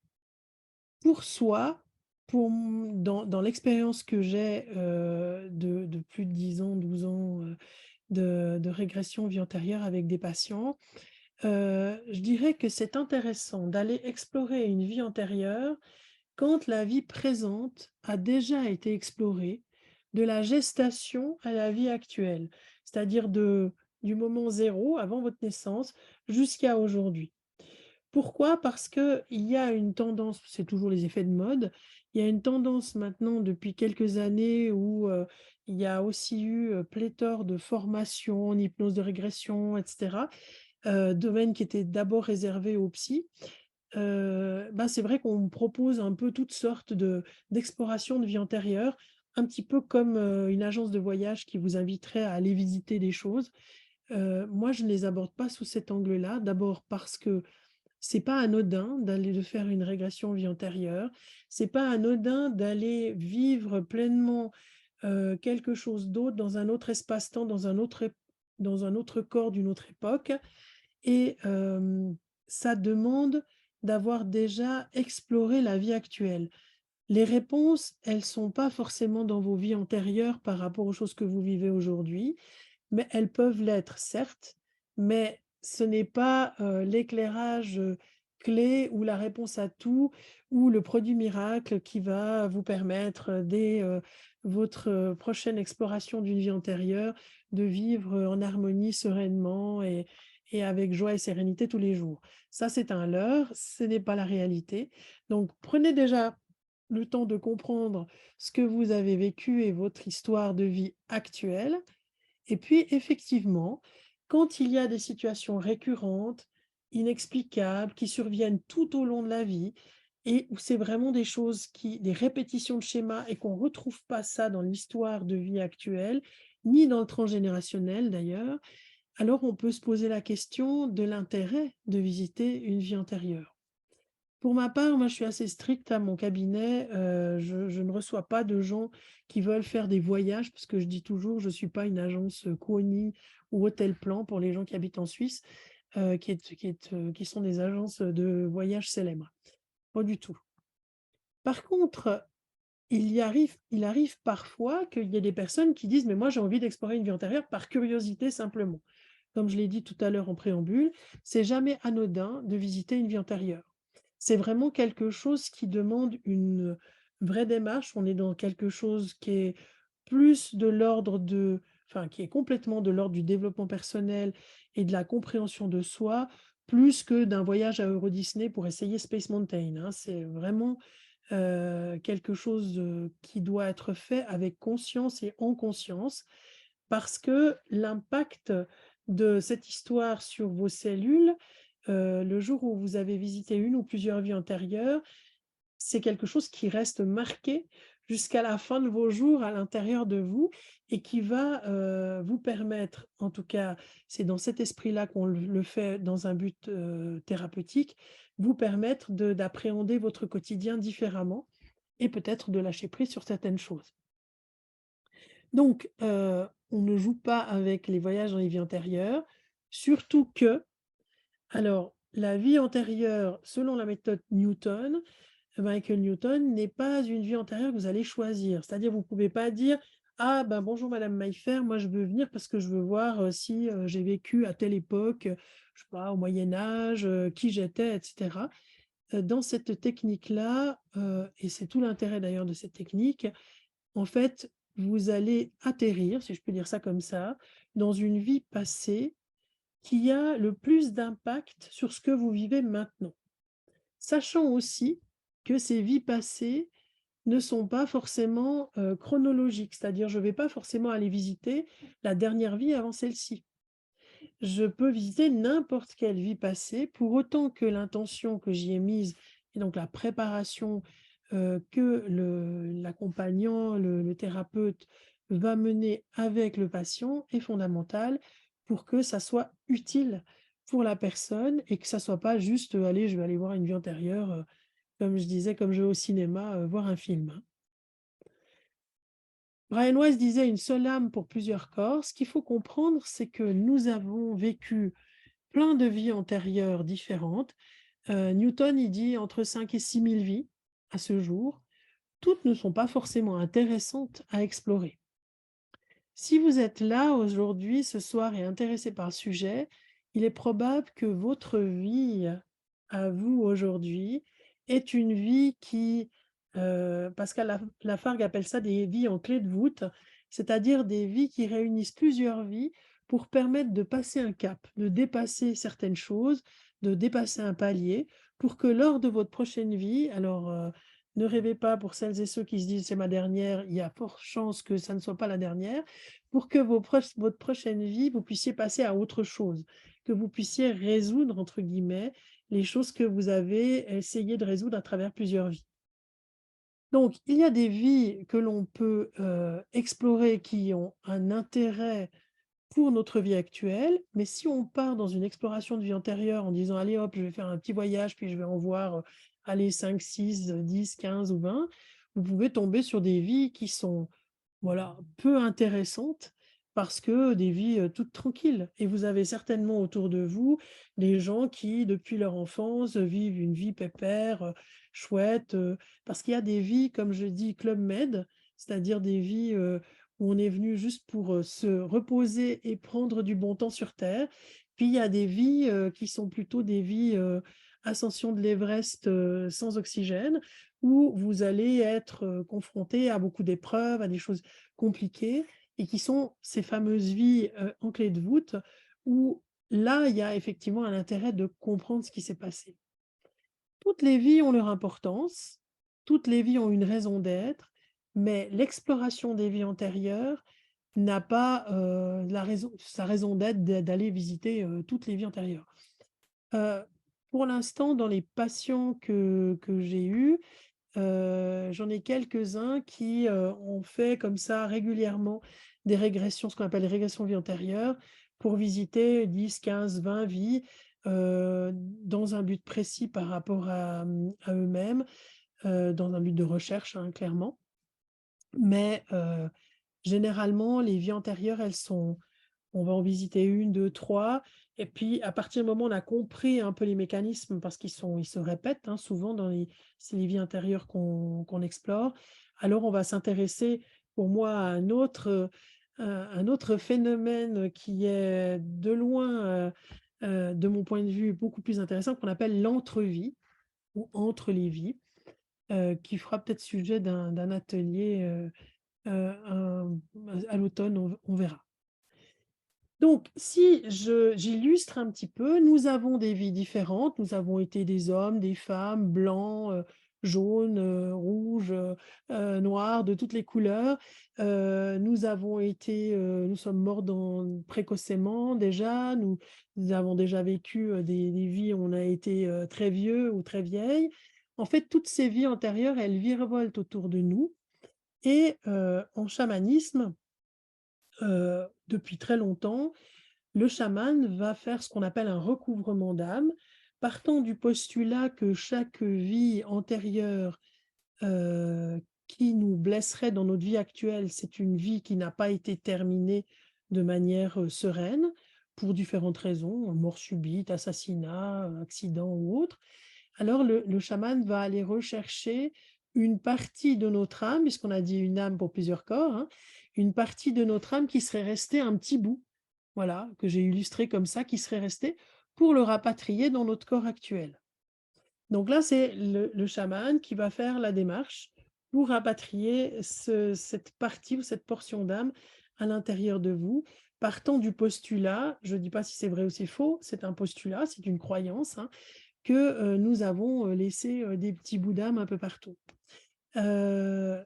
pour soi, dans l'expérience que j'ai de plus de 10 ans, 12 ans de régression vie antérieure avec des patients, je dirais que c'est intéressant d'aller explorer une vie antérieure quand la vie présente a déjà été explorée, de la gestation à la vie actuelle, c'est-à-dire du moment zéro, avant votre naissance, jusqu'à aujourd'hui. Pourquoi? Parce qu'il y a une tendance, c'est toujours les effets de mode, il y a une tendance maintenant depuis quelques années où il y a aussi eu pléthore de formations en hypnose de régression, etc. Domaine qui était d'abord réservé aux psys. c'est vrai qu'on propose un peu toutes sortes d'explorations de vie antérieure, un petit peu comme, une agence de voyage qui vous inviterait à aller visiter des choses. Moi, je ne les aborde pas sous cet angle-là. D'abord parce que c'est pas anodin de faire une régression vie antérieure. C'est pas anodin d'aller vivre pleinement, quelque chose d'autre dans un autre espace-temps, dans un autre corps d'une autre époque et ça demande d'avoir déjà exploré la vie actuelle. Les réponses, elles sont pas forcément dans vos vies antérieures par rapport aux choses que vous vivez aujourd'hui, mais elles peuvent l'être, certes, mais ce n'est pas, l'éclairage, clé ou la réponse à tout ou le produit miracle qui va vous permettre, dès, votre, prochaine exploration d'une vie antérieure, de vivre, en harmonie sereinement et avec joie et sérénité tous les jours. Ça, c'est un leurre, ce n'est pas la réalité. Donc prenez déjà le temps de comprendre ce que vous avez vécu et votre histoire de vie actuelle et puis, effectivement, quand il y a des situations récurrentes, inexplicables, qui surviennent tout au long de la vie et où c'est vraiment des répétitions de schémas et qu'on ne retrouve pas ça dans l'histoire de vie actuelle, ni dans le transgénérationnel d'ailleurs, alors on peut se poser la question de l'intérêt de visiter une vie antérieure. Pour ma part, moi, je suis assez stricte à mon cabinet. Je ne reçois pas de gens qui veulent faire des voyages, parce que je dis toujours, je ne suis pas une agence Kuoni ou Hôtel Plan pour les gens qui habitent en Suisse, qui sont des agences de voyage célèbres. Pas du tout. Par contre, il arrive parfois qu'il y ait des personnes qui disent, mais moi, j'ai envie d'explorer une vie antérieure par curiosité simplement. Comme je l'ai dit tout à l'heure en préambule, c'est jamais anodin de visiter une vie antérieure. C'est vraiment quelque chose qui demande une vraie démarche. On est dans quelque chose qui est plus de l'ordre qui est complètement de l'ordre du développement personnel et de la compréhension de soi, plus que d'un voyage à Euro Disney pour essayer Space Mountain, hein. C'est vraiment quelque chose qui doit être fait avec conscience et en conscience, parce que l'impact de cette histoire sur vos cellules, le jour où vous avez visité une ou plusieurs vies antérieures, c'est quelque chose qui reste marqué jusqu'à la fin de vos jours à l'intérieur de vous et qui va, vous permettre, en tout cas, c'est dans cet esprit-là qu'on le fait dans un but, thérapeutique, vous permettre d'appréhender votre quotidien différemment et peut-être de lâcher prise sur certaines choses. Donc, on ne joue pas avec les voyages dans les vies antérieures, surtout que alors la vie antérieure, selon la méthode Newton, Michael Newton, n'est pas une vie antérieure que vous allez choisir. C'est-à-dire, vous ne pouvez pas dire: «Ah ben, bonjour madame Maillefer, moi je veux venir parce que je veux voir, si, j'ai vécu à telle époque, je sais pas, au Moyen Âge, qui j'étais» et cetera. Dans cette technique-là, et c'est tout l'intérêt d'ailleurs de cette technique, en fait, vous allez atterrir, si je peux dire ça comme ça, dans une vie passée qui a le plus d'impact sur ce que vous vivez maintenant. Sachant aussi que ces vies passées ne sont pas forcément, chronologiques, c'est-à-dire je ne vais pas forcément aller visiter la dernière vie avant celle-ci. Je peux visiter n'importe quelle vie passée, pour autant que l'intention que j'y ai mise et donc la préparation, que l'accompagnant, le thérapeute va mener avec le patient est fondamentale pour que ça soit utile pour la personne et que ça soit pas juste, «Allez, je vais aller voir une vie antérieure», comme je disais, comme je vais au cinéma, voir un film, hein. Brian Weiss disait: «Une seule âme pour plusieurs corps». Ce qu'il faut comprendre, c'est que nous avons vécu plein de vies antérieures différentes. Newton, il dit entre 5 et 6 000 vies à ce jour. Toutes ne sont pas forcément intéressantes à explorer. Si vous êtes là aujourd'hui, ce soir, et intéressé par le sujet, il est probable que votre vie à vous aujourd'hui est une vie qui, Pascal Lafargue appelle ça des vies en clé de voûte, c'est-à-dire des vies qui réunissent plusieurs vies pour permettre de passer un cap, de dépasser certaines choses, de dépasser un palier, pour que lors de votre prochaine vie, alors ne rêvez pas pour celles et ceux qui se disent c'est ma dernière, il y a fort chance que ça ne soit pas la dernière, pour que votre prochaine vie, vous puissiez passer à autre chose, que vous puissiez résoudre, entre guillemets, les choses que vous avez essayé de résoudre à travers plusieurs vies. Donc, il y a des vies que l'on peut explorer qui ont un intérêt pour notre vie actuelle, mais si on part dans une exploration de vie antérieure en disant: «Allez hop, je vais faire un petit voyage, puis je vais en voir, allez 5, 6, 10, 15 ou 20», vous pouvez tomber sur des vies qui sont, voilà, peu intéressantes parce que des vies, toutes tranquilles, et vous avez certainement autour de vous des gens qui, depuis leur enfance, vivent une vie pépère, chouette, parce qu'il y a des vies, comme je dis, Club Med, c'est-à-dire des vies, où on est venu juste pour, se reposer et prendre du bon temps sur terre. Puis il y a des vies, qui sont plutôt des vies, ascension de l'Everest, sans oxygène, où vous allez être, confrontés à beaucoup d'épreuves, à des choses compliquées, et qui sont ces fameuses vies, en clé de voûte, où là, il y a effectivement un intérêt de comprendre ce qui s'est passé. Toutes les vies ont leur importance, toutes les vies ont une raison d'être, mais l'exploration des vies antérieures n'a pas, sa raison d'être d'aller visiter, toutes les vies antérieures. Heu, pour l'instant, dans les patients que j'ai eus, j'en ai quelques-uns qui, ont fait comme ça régulièrement des régressions, ce qu'on appelle les régressions vie antérieure, pour visiter 10, 15, 20 vies, dans un but précis par rapport à eux-mêmes, dans un but de recherche, hein, clairement. Mais, généralement, les vies antérieures, on va en visiter une, 2, 3, et puis à partir du moment où on a compris un peu les mécanismes, parce ils se répètent, hein, souvent c'est les vies intérieures qu'on explore, alors on va s'intéresser, pour moi, à un autre phénomène qui est de loin, de mon point de vue, beaucoup plus intéressant, qu'on appelle l'entrevie ou entre les vies, qui fera peut-être sujet d'un atelier, un à l'automne, on verra. Donc, si j'illustre un petit peu, nous avons des vies différentes. Nous avons été des hommes, des femmes, blancs, jaunes, rouges, noirs, de toutes les couleurs. Nous sommes morts précocement déjà. Nous avons déjà vécu des vies où on a été très vieux ou très vieilles. En fait, toutes ces vies antérieures, elles virevoltent autour de nous. Et en chamanisme, depuis très longtemps, le chaman va faire ce qu'on appelle un recouvrement d'âme, partant du postulat que chaque vie antérieure, qui nous blesserait dans notre vie actuelle, c'est une vie qui n'a pas été terminée de manière, sereine, pour différentes raisons, mort subite, assassinat, accident ou autre. Alors le chaman va aller rechercher une partie de notre âme, puisqu'on a dit une âme pour plusieurs corps, hein, une partie de notre âme qui serait restée un petit bout, voilà, que j'ai illustré comme ça, qui serait resté, pour le rapatrier dans notre corps actuel. Donc là, c'est le chaman qui va faire la démarche pour rapatrier cette partie ou cette portion d'âme à l'intérieur de vous, partant du postulat, je ne dis pas si c'est vrai ou c'est faux, c'est un postulat, c'est une croyance, hein, que nous avons laissé des petits bouts d'âme un peu partout. Heu,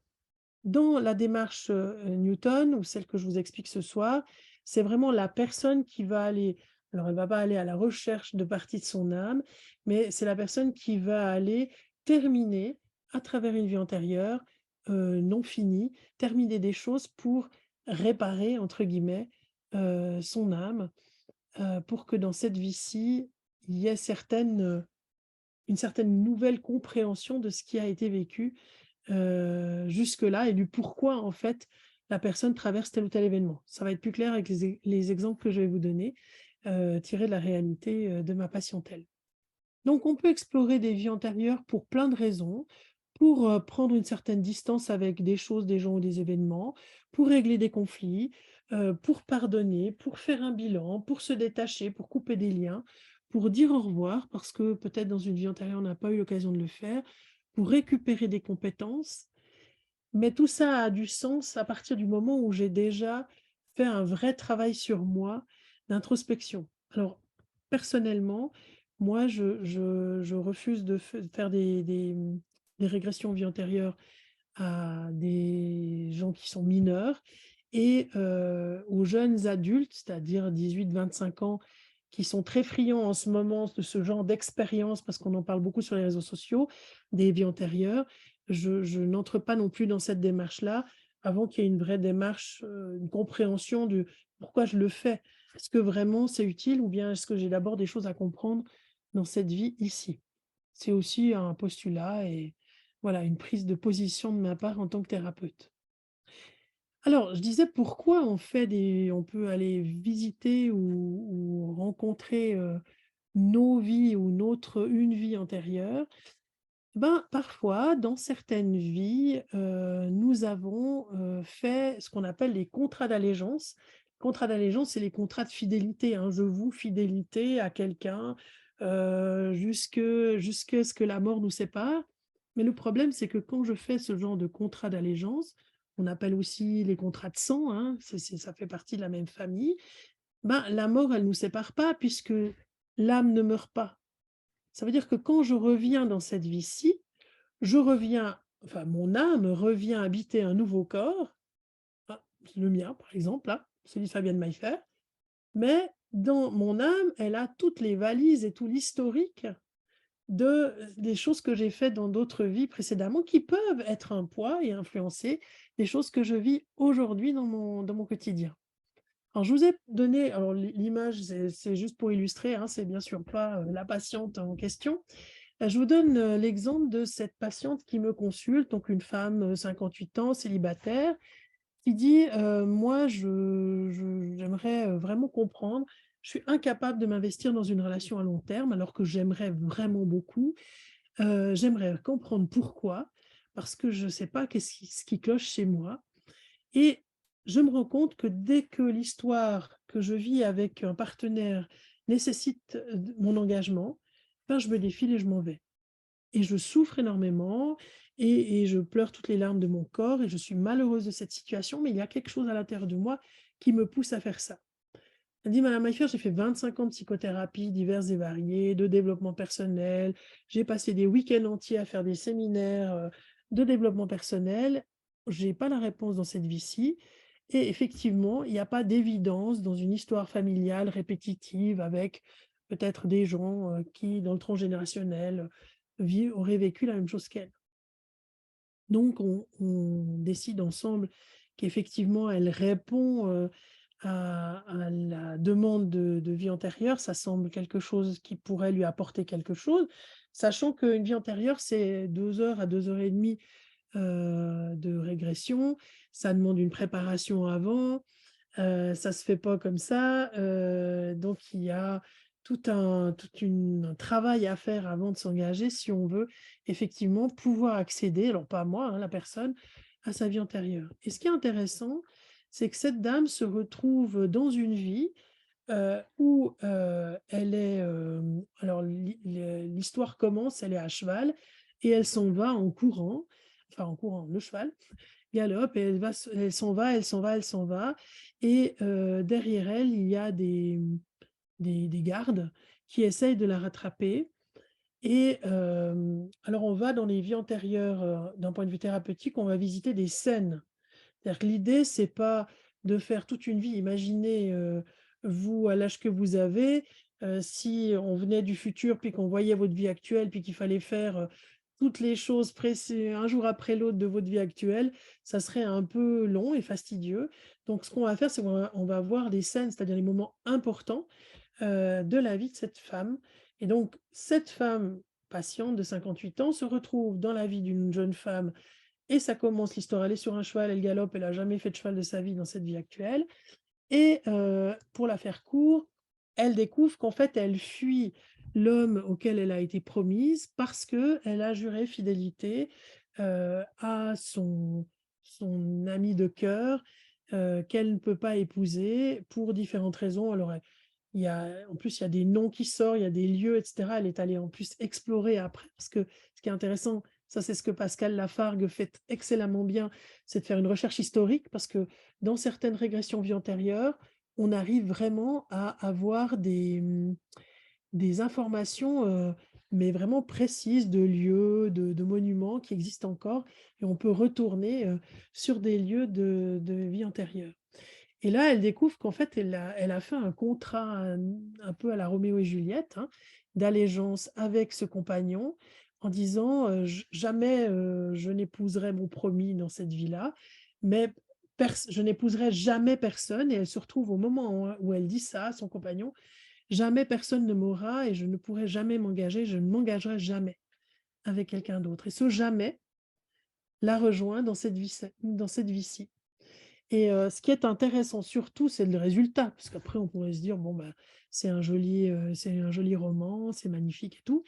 dans la démarche Newton, ou celle que je vous explique ce soir, c'est vraiment la personne qui va aller, alors elle va pas aller à la recherche de parties de son âme, mais c'est la personne qui va aller terminer, à travers une vie antérieure, non finie, terminer des choses pour «réparer» entre guillemets, son âme, pour que dans cette vie-ci, il y ait une certaine nouvelle compréhension de ce qui a été vécu, jusque-là, et du pourquoi, en fait, la personne traverse tel ou tel événement. Ça va être plus clair avec les exemples que je vais vous donner, tirés de la réalité, de ma patientèle. Donc on peut explorer des vies antérieures pour plein de raisons, pour, prendre une certaine distance avec des choses, des gens ou des événements, pour régler des conflits, pour pardonner, pour faire un bilan, pour se détacher, pour couper des liens, pour dire au revoir parce que peut-être dans une vie antérieure on n'a pas eu l'occasion de le faire, pour récupérer des compétences. Mais tout ça a du sens à partir du moment où j'ai déjà fait un vrai travail sur moi d'introspection. Alors, personnellement, moi, je refuse de faire des régressions vie antérieure à des gens qui sont mineurs, et aux jeunes adultes, c'est-à-dire 18-25 ans, qui sont très friands en ce moment de ce genre d'expérience, parce qu'on en parle beaucoup sur les réseaux sociaux, des vies antérieures. Je n'entre pas non plus dans cette démarche-là avant qu'il y ait une vraie démarche, une compréhension de pourquoi je le fais. Est-ce que vraiment c'est utile ou bien est-ce que j'ai d'abord des choses à comprendre dans cette vie ici? C'est aussi un postulat et voilà, une prise de position de ma part en tant que thérapeute. Alors, je disais pourquoi on peut aller visiter ou rencontrer, nos vies ou une vie antérieure. Ben, parfois, dans certaines vies, nous avons, fait ce qu'on appelle les contrats d'allégeance. Contrats d'allégeance, c'est les contrats de fidélité, hein. Je voue fidélité à quelqu'un, jusqu'à ce que la mort nous sépare. Mais le problème, c'est que quand je fais ce genre de contrat d'allégeance, on appelle aussi les contrats de sang, hein, ça fait partie de la même famille, ben, la mort, elle ne nous sépare pas puisque l'âme ne meurt pas. Ça veut dire que quand je reviens dans cette vie-ci, je reviens enfin mon âme revient habiter un nouveau corps, ah, le mien par exemple là, celui de Fabienne Maillefer, mais dans mon âme, elle a toutes les valises et tout l'historique des choses que j'ai faites dans d'autres vies précédemment qui peuvent être un poids et influencer les choses que je vis aujourd'hui dans mon quotidien. Alors je vous ai donné alors l'image c'est juste pour illustrer, hein, c'est bien sûr pas, la patiente en question. Je vous donne, l'exemple de cette patiente qui me consulte, donc une femme, 58 ans, célibataire, qui dit: «Moi j'aimerais, vraiment comprendre. Je suis incapable de m'investir dans une relation à long terme alors que j'aimerais vraiment beaucoup. J'aimerais comprendre pourquoi, parce que je ne sais pas ce qui cloche chez moi et je me rends compte que dès que l'histoire que je vis avec un partenaire nécessite, mon engagement, ben, je me défile et je m'en vais». Et je souffre énormément et je pleure toutes les larmes de mon corps et je suis malheureuse de cette situation, mais il y a quelque chose à l'intérieur de moi qui me pousse à faire ça. Elle dit: «Madame Maïfer, j'ai fait 25 ans de psychothérapie diverses et variées, de développement personnel. J'ai passé des week-ends entiers à faire des séminaires, de développement personnel. J'ai pas la réponse dans cette vie-ci et effectivement, il y a pas d'évidence dans une histoire familiale répétitive avec peut-être des gens, qui, dans le transgénérationnel, auraient vécu la même chose qu'elle». Donc on décide ensemble qu'effectivement elle répond, à la demande de vie antérieure. Ça semble quelque chose qui pourrait lui apporter quelque chose, sachant qu'une vie antérieure, c'est 2 heures à 2 heures et demie, de régression. Ça demande une préparation avant, ça se fait pas comme ça, donc il y a un travail à faire avant de s'engager si on veut effectivement pouvoir accéder, alors pas moi, hein, la personne, à sa vie antérieure. Et ce qui est intéressant, c'est que cette dame se retrouve dans une vie, où, elle est, alors l'histoire commence, elle est à cheval et elle s'en va en courant, enfin en courant, le cheval galope et elle s'en va, elle s'en va, elle s'en va et derrière elle, il y a des gardes qui essayent de la rattraper et alors on va dans les vies antérieures, d'un point de vue thérapeutique, on va visiter des scènes. C'est-à-dire que l'idée, c'est pas de faire toute une vie. Imaginez, vous, à l'âge que vous avez, si on venait du futur, puis qu'on voyait votre vie actuelle, puis qu'il fallait faire, toutes les choses un jour après l'autre de votre vie actuelle, ça serait un peu long et fastidieux. Donc ce qu'on va faire, c'est qu'on va voir des scènes, c'est-à-dire les moments importants, de la vie de cette femme et donc cette femme patiente de 58 ans se retrouve dans la vie d'une jeune femme et ça commence l'histoire, elle est sur un cheval, elle galope, elle a jamais fait de cheval de sa vie dans cette vie actuelle et pour la faire court, elle découvre qu'en fait, elle fuit l'homme auquel elle a été promise parce que elle a juré fidélité, à son ami de cœur, qu'elle ne peut pas épouser pour différentes raisons. Alors, il y a en plus, il y a des noms qui sortent, il y a des lieux et cetera. Elle est allée en plus explorer après parce que ce qui est intéressant, ça c'est ce que Pascal Lafargue fait excellemment bien, c'est de faire une recherche historique parce que dans certaines régressions vie antérieures, on arrive vraiment à avoir des informations, mais vraiment précises de lieux, de monuments qui existent encore et on peut retourner, sur des lieux de vie antérieure. Et là, elle découvre qu'en fait, elle a fait un contrat un peu à la Roméo et Juliette, hein, d'allégeance avec ce compagnon en disant jamais je n'épouserai mon promis dans cette vie-là, mais je n'épouserai jamais personne. Et elle se retrouve au moment où elle dit ça à son compagnon, jamais personne ne m'aura et je ne pourrai jamais m'engager, je ne m'engagerai jamais avec quelqu'un d'autre. Et ce jamais la rejoint dans cette vie-ci. Et ce qui est intéressant surtout, c'est le résultat, parce qu'après on pourrait se dire: «Bon, bah, c'est un joli roman, c'est magnifique et tout».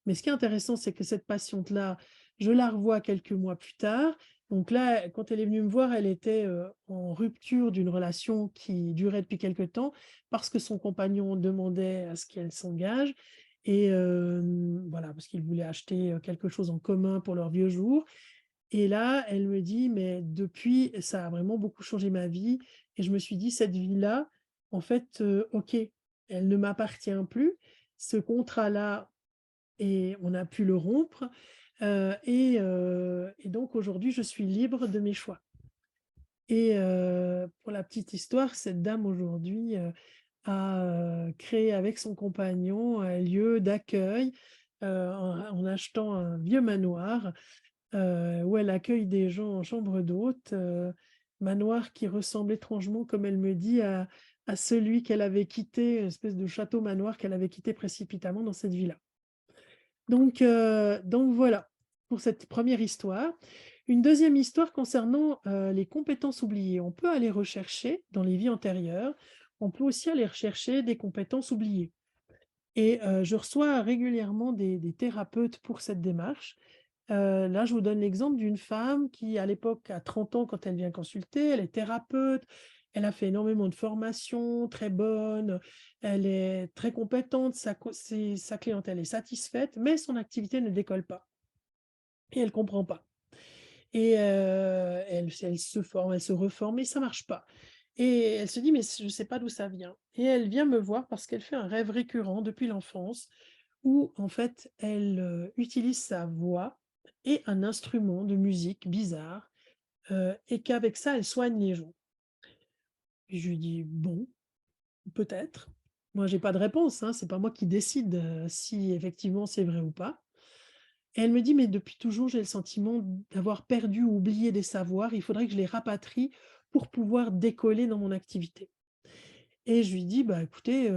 Mais ce qui est intéressant, c'est que cette patiente-là, je la revois quelques mois plus tard. Donc là, quand elle est venue me voir, elle était, en rupture d'une relation qui durait depuis quelque temps, parce que son compagnon demandait à ce qu'elle s'engage et voilà, parce qu'il voulait acheter, quelque chose en commun pour leurs vieux jours. Et là, elle me dit: «Mais depuis, ça a vraiment beaucoup changé ma vie» et je me suis dit: «Cette vie-là, en fait, OK, elle ne m'appartient plus. Ce contrat-là et on a pu le rompre, et donc aujourd'hui, je suis libre de mes choix». Et pour la petite histoire, cette dame aujourd'hui, a, créé avec son compagnon un lieu d'accueil, en achetant un vieux manoir où elle accueille des gens en chambre d'hôte, manoir qui ressemble étrangement, comme elle me dit, à celui qu'elle avait quitté, une espèce de château manoir qu'elle avait quitté précipitamment dans cette villa. Donc voilà, pour cette première histoire. Une deuxième histoire concernant, les compétences oubliées. On peut aller rechercher dans les vies antérieures, on peut aussi aller rechercher des compétences oubliées. Et je reçois régulièrement des thérapeutes pour cette démarche. Là, je vous donne l'exemple d'une femme qui, à l'époque, a 30 ans quand elle vient consulter, elle est thérapeute, elle a fait énormément de formations, très bonne, elle est très compétente, sa clientèle est satisfaite, mais son activité ne décolle pas et elle comprend pas. Et elle se forme, elle se reforme et ça marche pas. Et elle se dit: «Mais je ne sais pas d'où ça vient» et elle vient me voir parce qu'elle fait un rêve récurrent depuis l'enfance où en fait elle, utilise sa voix et un instrument de musique bizarre, et qu'avec ça elle soigne les gens. Et je lui dis: «Bon, peut-être». Moi j'ai pas de réponse, hein, c'est pas moi qui décide, si effectivement c'est vrai ou pas. Et elle me dit: «Mais depuis toujours, j'ai le sentiment d'avoir perdu ou oublié des savoirs, il faudrait que je les rapatrie pour pouvoir décoller dans mon activité». Et je lui dis: «Bah, écoutez,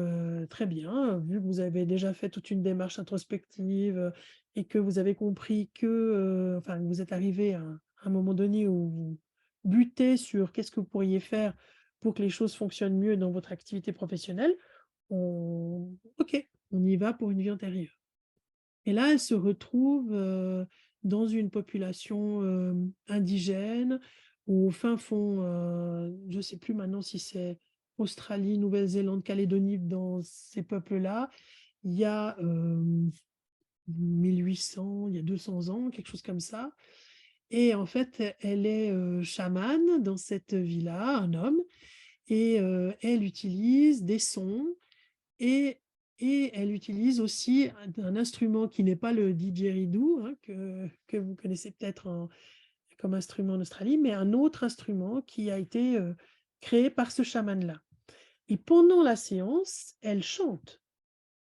très bien, vu que vous avez déjà fait toute une démarche introspective, et que vous avez compris que, enfin, que vous êtes arrivé à un moment donné où vous butez sur qu'est-ce que vous pourriez faire pour que les choses fonctionnent mieux dans votre activité professionnelle, on OK, on y va pour une vie antérieure». Et là, elle se retrouve, dans une population, indigène, au fin fond, je ne sais plus maintenant si c'est Australie, Nouvelle-Zélande, Calédonie, dans ces peuples-là. Il y a, 1800, il y a 200 ans, quelque chose comme ça. Et en fait, elle est, chamane dans cette villa, un homme, et elle utilise des sons et elle utilise aussi un instrument qui n'est pas le didgeridoo, hein, que vous connaissez peut-être comme instrument en Australie, mais un autre instrument qui a été, créé par ce chaman-là. Et pendant la séance, elle chante,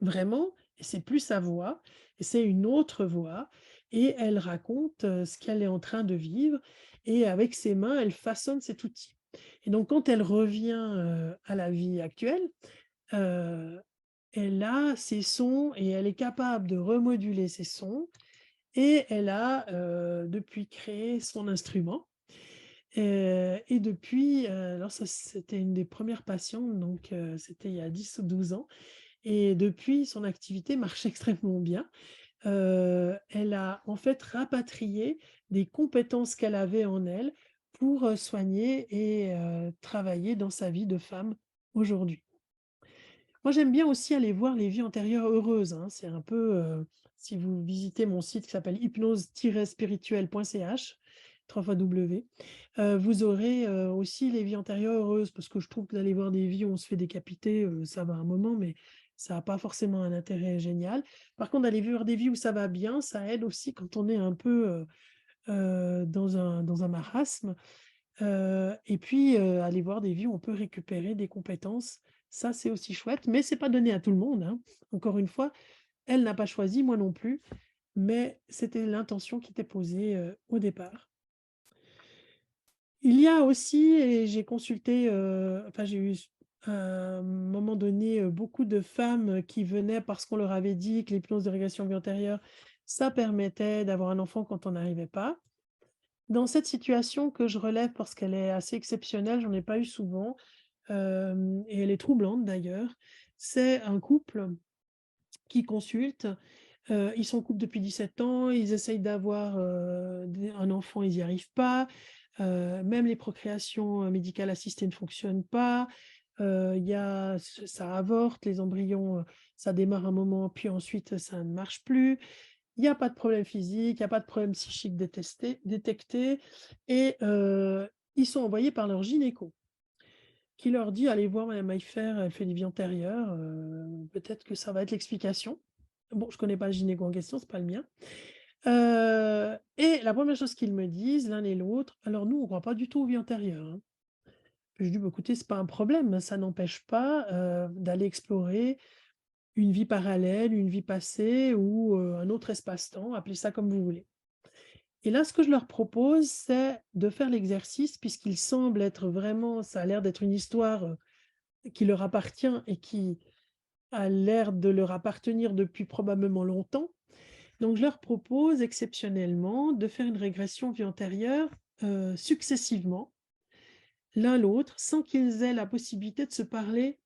vraiment, et c'est plus sa voix, et c'est une autre voix, et elle raconte, ce qu'elle est en train de vivre, et avec ses mains, elle façonne cet outil. Et donc quand elle revient, à la vie actuelle, heu, elle a ses sons et elle est capable de remoduler ses sons et elle a, depuis créé son instrument, et depuis, alors ça c'était une des premières patientes donc c'était il y a 10 ou 12 ans et depuis son activité marche extrêmement bien. Elle a en fait rapatrié des compétences qu'elle avait en elle pour, soigner et travailler dans sa vie de femme aujourd'hui. Moi, j'aime bien aussi aller voir les vies antérieures heureuses, hein. C'est un peu, si vous visitez mon site qui s'appelle hypnose-spirituelle.ch, 3 fois W, vous aurez, aussi les vies antérieures heureuses parce que je trouve que d'aller voir des vies où on se fait décapiter, ça va un moment, mais ça a pas forcément un intérêt génial. Par contre, d'aller voir des vies où ça va bien, ça aide aussi quand on est un peu, dans un marasme. Et puis, aller voir des vies où on peut récupérer des compétences. Ça, c'est aussi chouette, mais c'est pas donné à tout le monde, hein. Encore une fois, elle n'a pas choisi, moi non plus, mais c'était l'intention qui était posée, au départ. Il y a aussi et j'ai consulté, enfin j'ai eu à un moment donné, beaucoup de femmes qui venaient parce qu'on leur avait dit que l'hypnose de régression vie antérieure, ça permettait d'avoir un enfant quand on n'arrivait pas. Dans cette situation que je relève parce qu'elle est assez exceptionnelle, j'en ai pas eu souvent, et elle est troublante d'ailleurs, c'est un couple qui consulte, ils sont en couple depuis 17 ans, ils essayent d'avoir, un enfant, ils n'y arrivent pas, même les procréations, médicales assistées ne fonctionnent pas, il y a ça avorte, les embryons, ça démarre un moment, puis ensuite ça ne marche plus. Il y a pas de problème physique, il y a pas de problème psychique détecté et ils sont envoyés par leur gynéco qui leur dit: «Allez voir madame Maillefer, elle fait des vies antérieures, peut-être que ça va être l'explication». Bon, je connais pas le gynéco en question, c'est pas le mien. Et la première chose qu'ils me disent l'un et l'autre: «Alors nous, on croit pas du tout aux vies antérieures, hein». Puis je dis: «Bah écoutez, c'est pas un problème, ça n'empêche pas, d'aller explorer une vie parallèle, une vie passée ou, un autre espace-temps, appelez ça comme vous voulez». Et là, ce que je leur propose, c'est de faire l'exercice puisqu'il semble être vraiment ça a l'air d'être une histoire, qui leur appartient et qui a l'air de leur appartenir depuis probablement longtemps. Donc je leur propose exceptionnellement de faire une régression vie antérieure, successivement, l'un l'autre, sans qu'ils aient la possibilité de se parler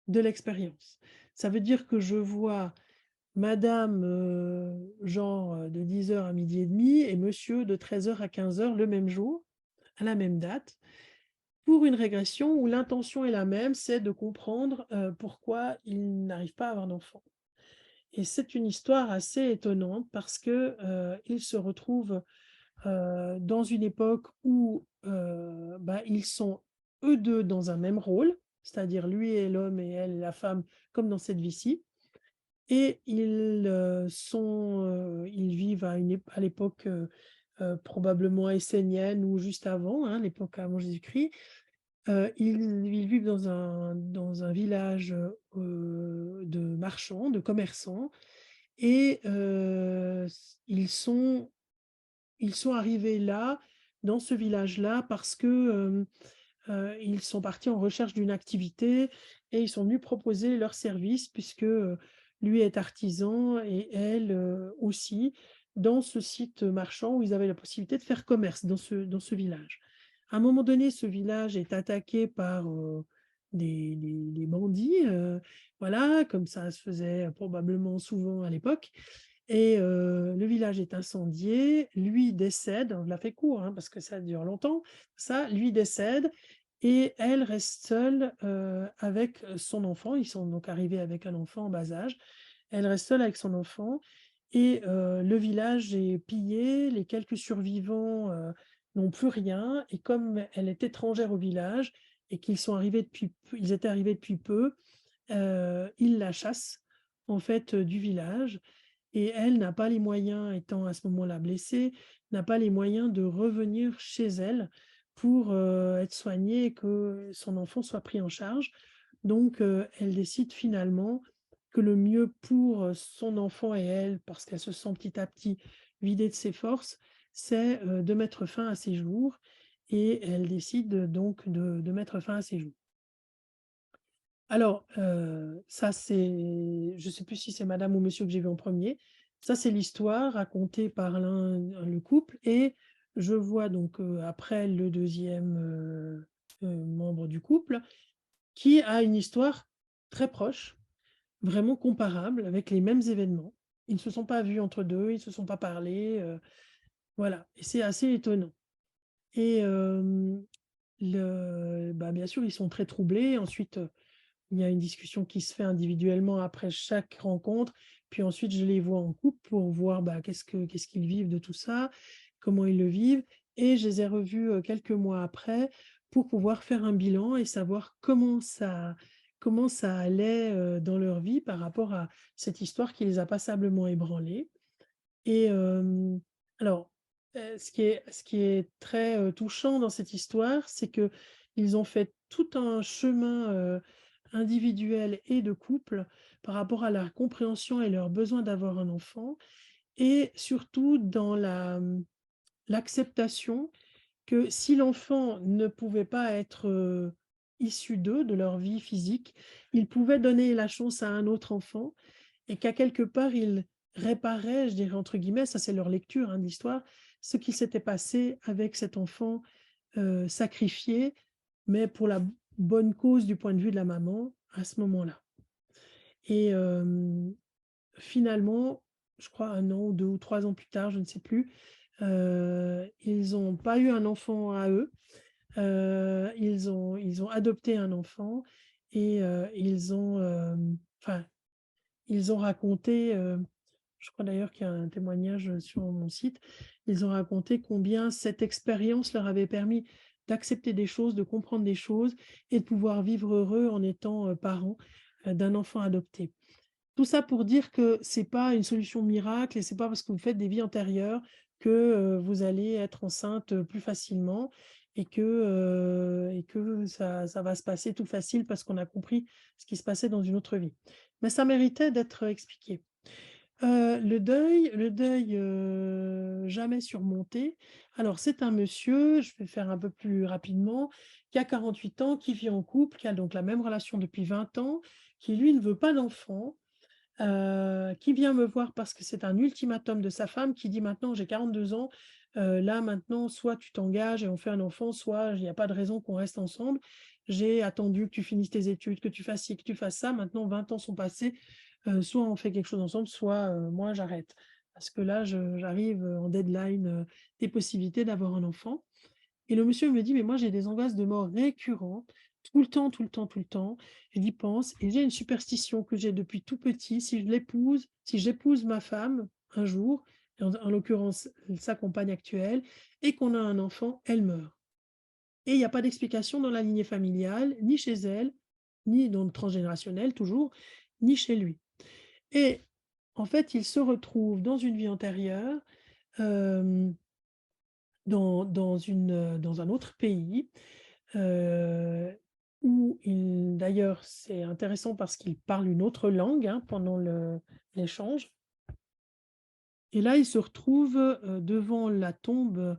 de l'expérience. Ça veut dire que je vois madame, genre, de 10 heures à 12h30 et monsieur de 13 heures à 15 heures le même jour, à la même date, pour une régression où l'intention est la même, c'est de comprendre, pourquoi ils n'arrivent pas à avoir d'enfant. Et c'est une histoire assez étonnante parce que, ils se retrouvent, dans une époque où, bah, ils sont eux 2 dans un même rôle, c'est-à-dire lui est l'homme et elle est la femme, comme dans cette vie-ci. Et ils vivent à l'époque, probablement essénienne ou juste avant, hein, l'époque avant Jésus-Christ. Ils vivent dans un village, de marchands, de commerçants et ils sont arrivés là, dans ce village-là parce que, ils sont partis en recherche d'une activité et ils sont venus proposer leurs services puisque, lui est artisan et elle, aussi, dans ce site marchand où ils avaient la possibilité de faire commerce dans ce village. À un moment donné, ce village est attaqué par, des bandits, voilà, comme ça se faisait probablement souvent à l'époque et le village est incendié, lui décède, on l'a fait court, hein, parce que ça dure longtemps, ça, lui décède et elle reste seule, avec, son enfant. Ils sont donc arrivés avec un enfant en bas âge. Elle reste seule avec son enfant et le village est pillé, les quelques survivants, n'ont plus rien et comme elle est étrangère au village et ils étaient arrivés depuis peu, ils la chassent, en fait, du village et elle n'a pas les moyens, étant à ce moment-là blessée, n'a pas les moyens de revenir chez elle pour, être soignée et que son enfant soit pris en charge. Donc, elle décide finalement que le mieux pour, son enfant et elle, parce qu'elle se sent petit à petit vidée de ses forces, c'est, de mettre fin à ses jours et elle décide donc de mettre fin à ses jours. Alors, ça c'est je ne sais plus si c'est madame ou monsieur que j'ai vu en premier. Ça, c'est l'histoire racontée par le couple et je vois donc, après le deuxième membre du couple qui a une histoire très proche, vraiment comparable avec les mêmes événements. Ils ne se sont pas vus entre 2, ils ne se sont pas parlé, voilà et c'est assez étonnant et bien sûr, ils sont très troublés. Ensuite, il y a une discussion qui se fait individuellement après chaque rencontre, puis ensuite je les vois en couple pour voir, bah, qu'est-ce qu'ils vivent de tout ça, comment ils le vivent et je les ai revus, quelques mois après pour pouvoir faire un bilan et savoir comment ça allait, dans leur vie par rapport à cette histoire qui les a passablement ébranlés et alors Ce qui est très, touchant dans cette histoire, c'est qu'ils ont fait tout un chemin, individuel et de couple par rapport à leur compréhension et leur besoin d'avoir un enfant et surtout dans l'acceptation que si l'enfant ne pouvait pas être, issu d'eux, de leur vie physique, ils pouvaient donner la chance à un autre enfant et qu'à quelque part, ils réparaient, je dirais entre guillemets, ça c'est leur lecture, hein, de l'histoire, ce qui s'était passé avec cet enfant, sacrifié, mais pour la bonne cause du point de vue de la maman, à ce moment-là. Et finalement, je crois 1 an ou 2 ou 3 ans plus tard, je ne sais plus, ils ont pas eu un enfant à eux, ils ont adopté un enfant et enfin, ils ont raconté, je crois d'ailleurs qu'il y a un témoignage, sur mon site. Ils ont raconté combien cette expérience leur avait permis d'accepter des choses, de comprendre des choses et de pouvoir vivre heureux en étant, parents, d'un enfant adopté. Tout ça pour dire que c'est pas une solution miracle et c'est pas parce que vous faites des vies antérieures que, vous allez être enceinte, plus facilement et que ça va se passer tout facile parce qu'on a compris ce qui se passait dans une autre vie. Mais ça méritait d'être expliqué. Le deuil, jamais surmonté. Alors c'est un monsieur, je vais faire un peu plus rapidement, qui a 48 ans, qui vit en couple, qui a donc la même relation depuis 20 ans, qui lui ne veut pas d'enfant, qui vient me voir parce que c'est un ultimatum de sa femme qui dit: «Maintenant j'ai 42 ans, là maintenant soit tu t'engages et on fait un enfant, soit il y a pas de raison qu'on reste ensemble. J'ai attendu que tu finisses tes études, que tu fasses ci, que tu fasses ça, maintenant 20 ans sont passés, soit on fait quelque chose ensemble, soit, moi j'arrête. Parce que là j'arrive, en deadline, des possibilités d'avoir un enfant». Et le monsieur me dit: «Mais moi, j'ai des angoisses de mort récurrentes, tout le temps, tout le temps, tout le temps. J'y pense et j'ai une superstition que j'ai depuis tout petit. Si j'épouse ma femme un jour, en l'occurrence sa compagne actuelle, et qu'on a un enfant, elle meurt. Et il y a pas d'explication dans la lignée familiale, ni chez elle, ni dans le transgénérationnel toujours, ni chez lui». Et en fait, il se retrouve dans une vie antérieure, hem, dans un autre pays. Heu, où il d'ailleurs, c'est intéressant parce qu'il parle une autre langue, hein, pendant l'échange et là, il se retrouve, devant la tombe,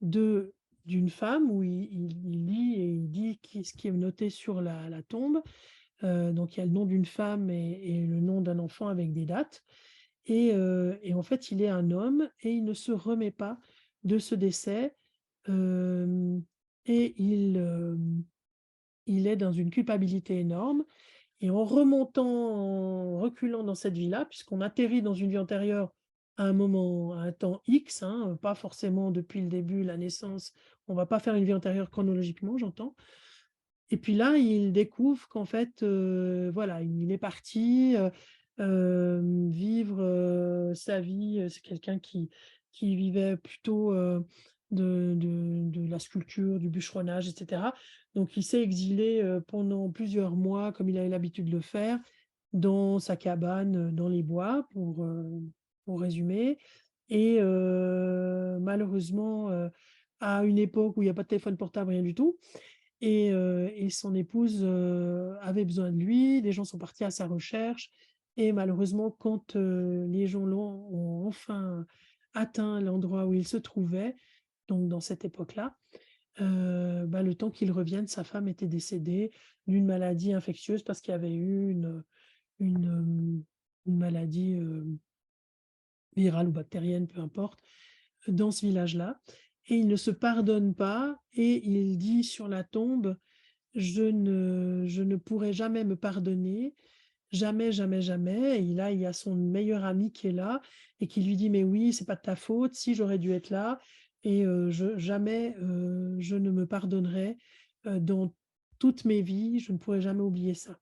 de d'une femme où il lit et il dit ce qui est noté sur la tombe. Donc il y a le nom d'une femme et le nom d'un enfant avec des dates et en fait, il est un homme et il ne se remet pas de ce décès, hem et il est dans une culpabilité énorme et en remontant, en reculant dans cette vie-là, puisqu'on atterrit dans une vie antérieure à un moment, à un temps X, hein, pas forcément depuis le début, la naissance, on va pas faire une vie antérieure chronologiquement, j'entends. Et puis là, il découvre qu'en fait, voilà, il est parti, vivre, sa vie, c'est quelqu'un qui vivait plutôt, de la sculpture, du bûcheronnage et cetera. Donc il s'est exilé, pendant plusieurs mois, comme il avait l'habitude de le faire, dans sa cabane, dans les bois pour résumer et malheureusement, à une époque où il y a pas de téléphone portable, rien du tout et son épouse, avait besoin de lui, les gens sont partis à sa recherche et malheureusement quand, les gens ont enfin atteint l'endroit où il se trouvait, donc dans cette époque-là, bah, le temps qu'il revienne, sa femme était décédée d'une maladie infectieuse parce qu'il y avait eu une, une maladie, virale ou bactérienne, peu importe, dans ce village-là et il ne se pardonne pas et il dit sur la tombe: je ne pourrai jamais me pardonner, jamais, jamais, jamais» et là, il y a son meilleur ami qui est là et qui lui dit: «Mais oui, c'est pas de ta faute, si j'aurais dû être là et je jamais, je ne me pardonnerai, dans toutes mes vies, je ne pourrai jamais oublier ça».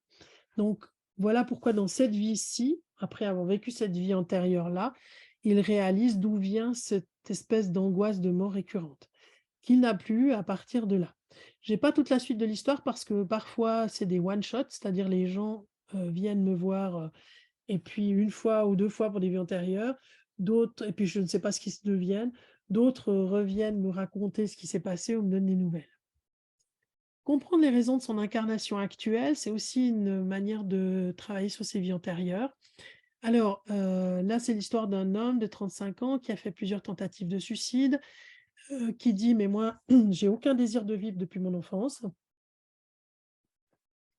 Donc voilà pourquoi dans cette vie-ci, après avoir vécu cette vie antérieure-là, il réalise d'où vient cette espèce d'angoisse de mort récurrente, qu'il n'a plus à partir de là. J'ai pas toute la suite de l'histoire parce que parfois c'est des one shot, c'est-à-dire les gens, viennent me voir, et puis une fois ou 2 fois pour des vies antérieures, d'autres et puis je ne sais pas ce qu'ils deviennent. d'autres reviennent nous raconter ce qui s'est passé ou me donnent des nouvelles. Comprendre les raisons de son incarnation actuelle, c'est aussi une manière de travailler sur ses vies antérieures. Alors, là, c'est l'histoire d'un homme de 35 ans qui a fait plusieurs tentatives de suicide, qui dit: «Mais moi, j'ai aucun désir de vivre depuis mon enfance.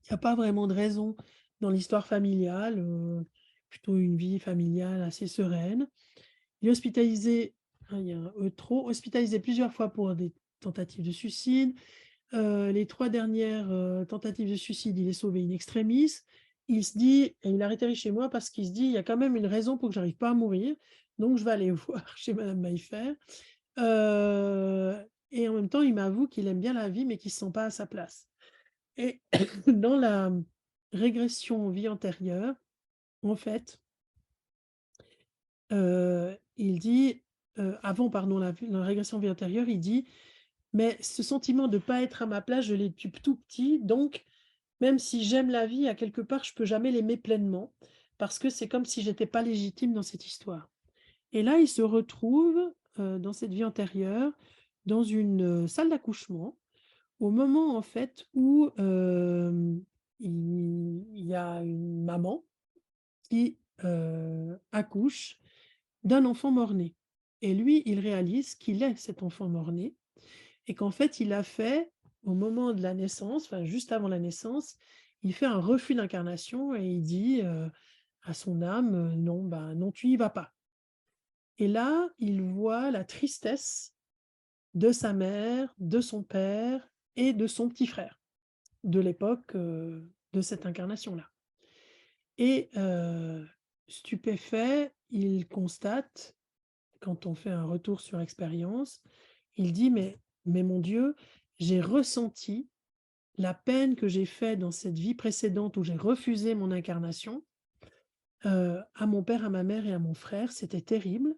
Il y a pas vraiment de raison dans l'histoire familiale, plutôt une vie familiale assez sereine». Il est hospitalisé, il y a un E trop, hospitalisé plusieurs fois pour des tentatives de suicide. Les 3 dernières, tentatives de suicide, il est sauvé in extremis. Il se dit et il a atterri chez moi parce qu'il se dit: «Il y a quand même une raison pour que j'arrive pas à mourir, donc je vais aller voir chez madame Maillefer». Heu et en même temps, il m'avoue qu'il aime bien la vie, mais qu'il se sent pas à sa place et dans la régression vie antérieure, en fait, il dit, avant pardon, la régression vie antérieure, il dit: «Mais ce sentiment de ne pas être à ma place, je l'ai depuis tout petit, donc même si j'aime la vie, à quelque part, je peux jamais l'aimer pleinement, parce que c'est comme si j'étais pas légitime dans cette histoire». Et là, il se retrouve, dans cette vie antérieure, dans une, salle d'accouchement, au moment, en fait, où, il y a une maman qui, accouche d'un enfant mort-né et lui, il réalise qu'il est cet enfant mort-né et qu'en fait, il a fait, au moment de la naissance, enfin juste avant la naissance, il fait un refus d'incarnation et il dit, à son âme, «Non, ben, non, tu y vas pas». Et là, il voit la tristesse de sa mère, de son père et de son petit frère, de l'époque, de cette incarnation-là. Et stupéfait, il constate, quand on fait un retour sur expérience, il dit: «Mais mon Dieu, j'ai ressenti la peine que j'ai faite dans cette vie précédente où j'ai refusé mon incarnation, à mon père, à ma mère et à mon frère, c'était terrible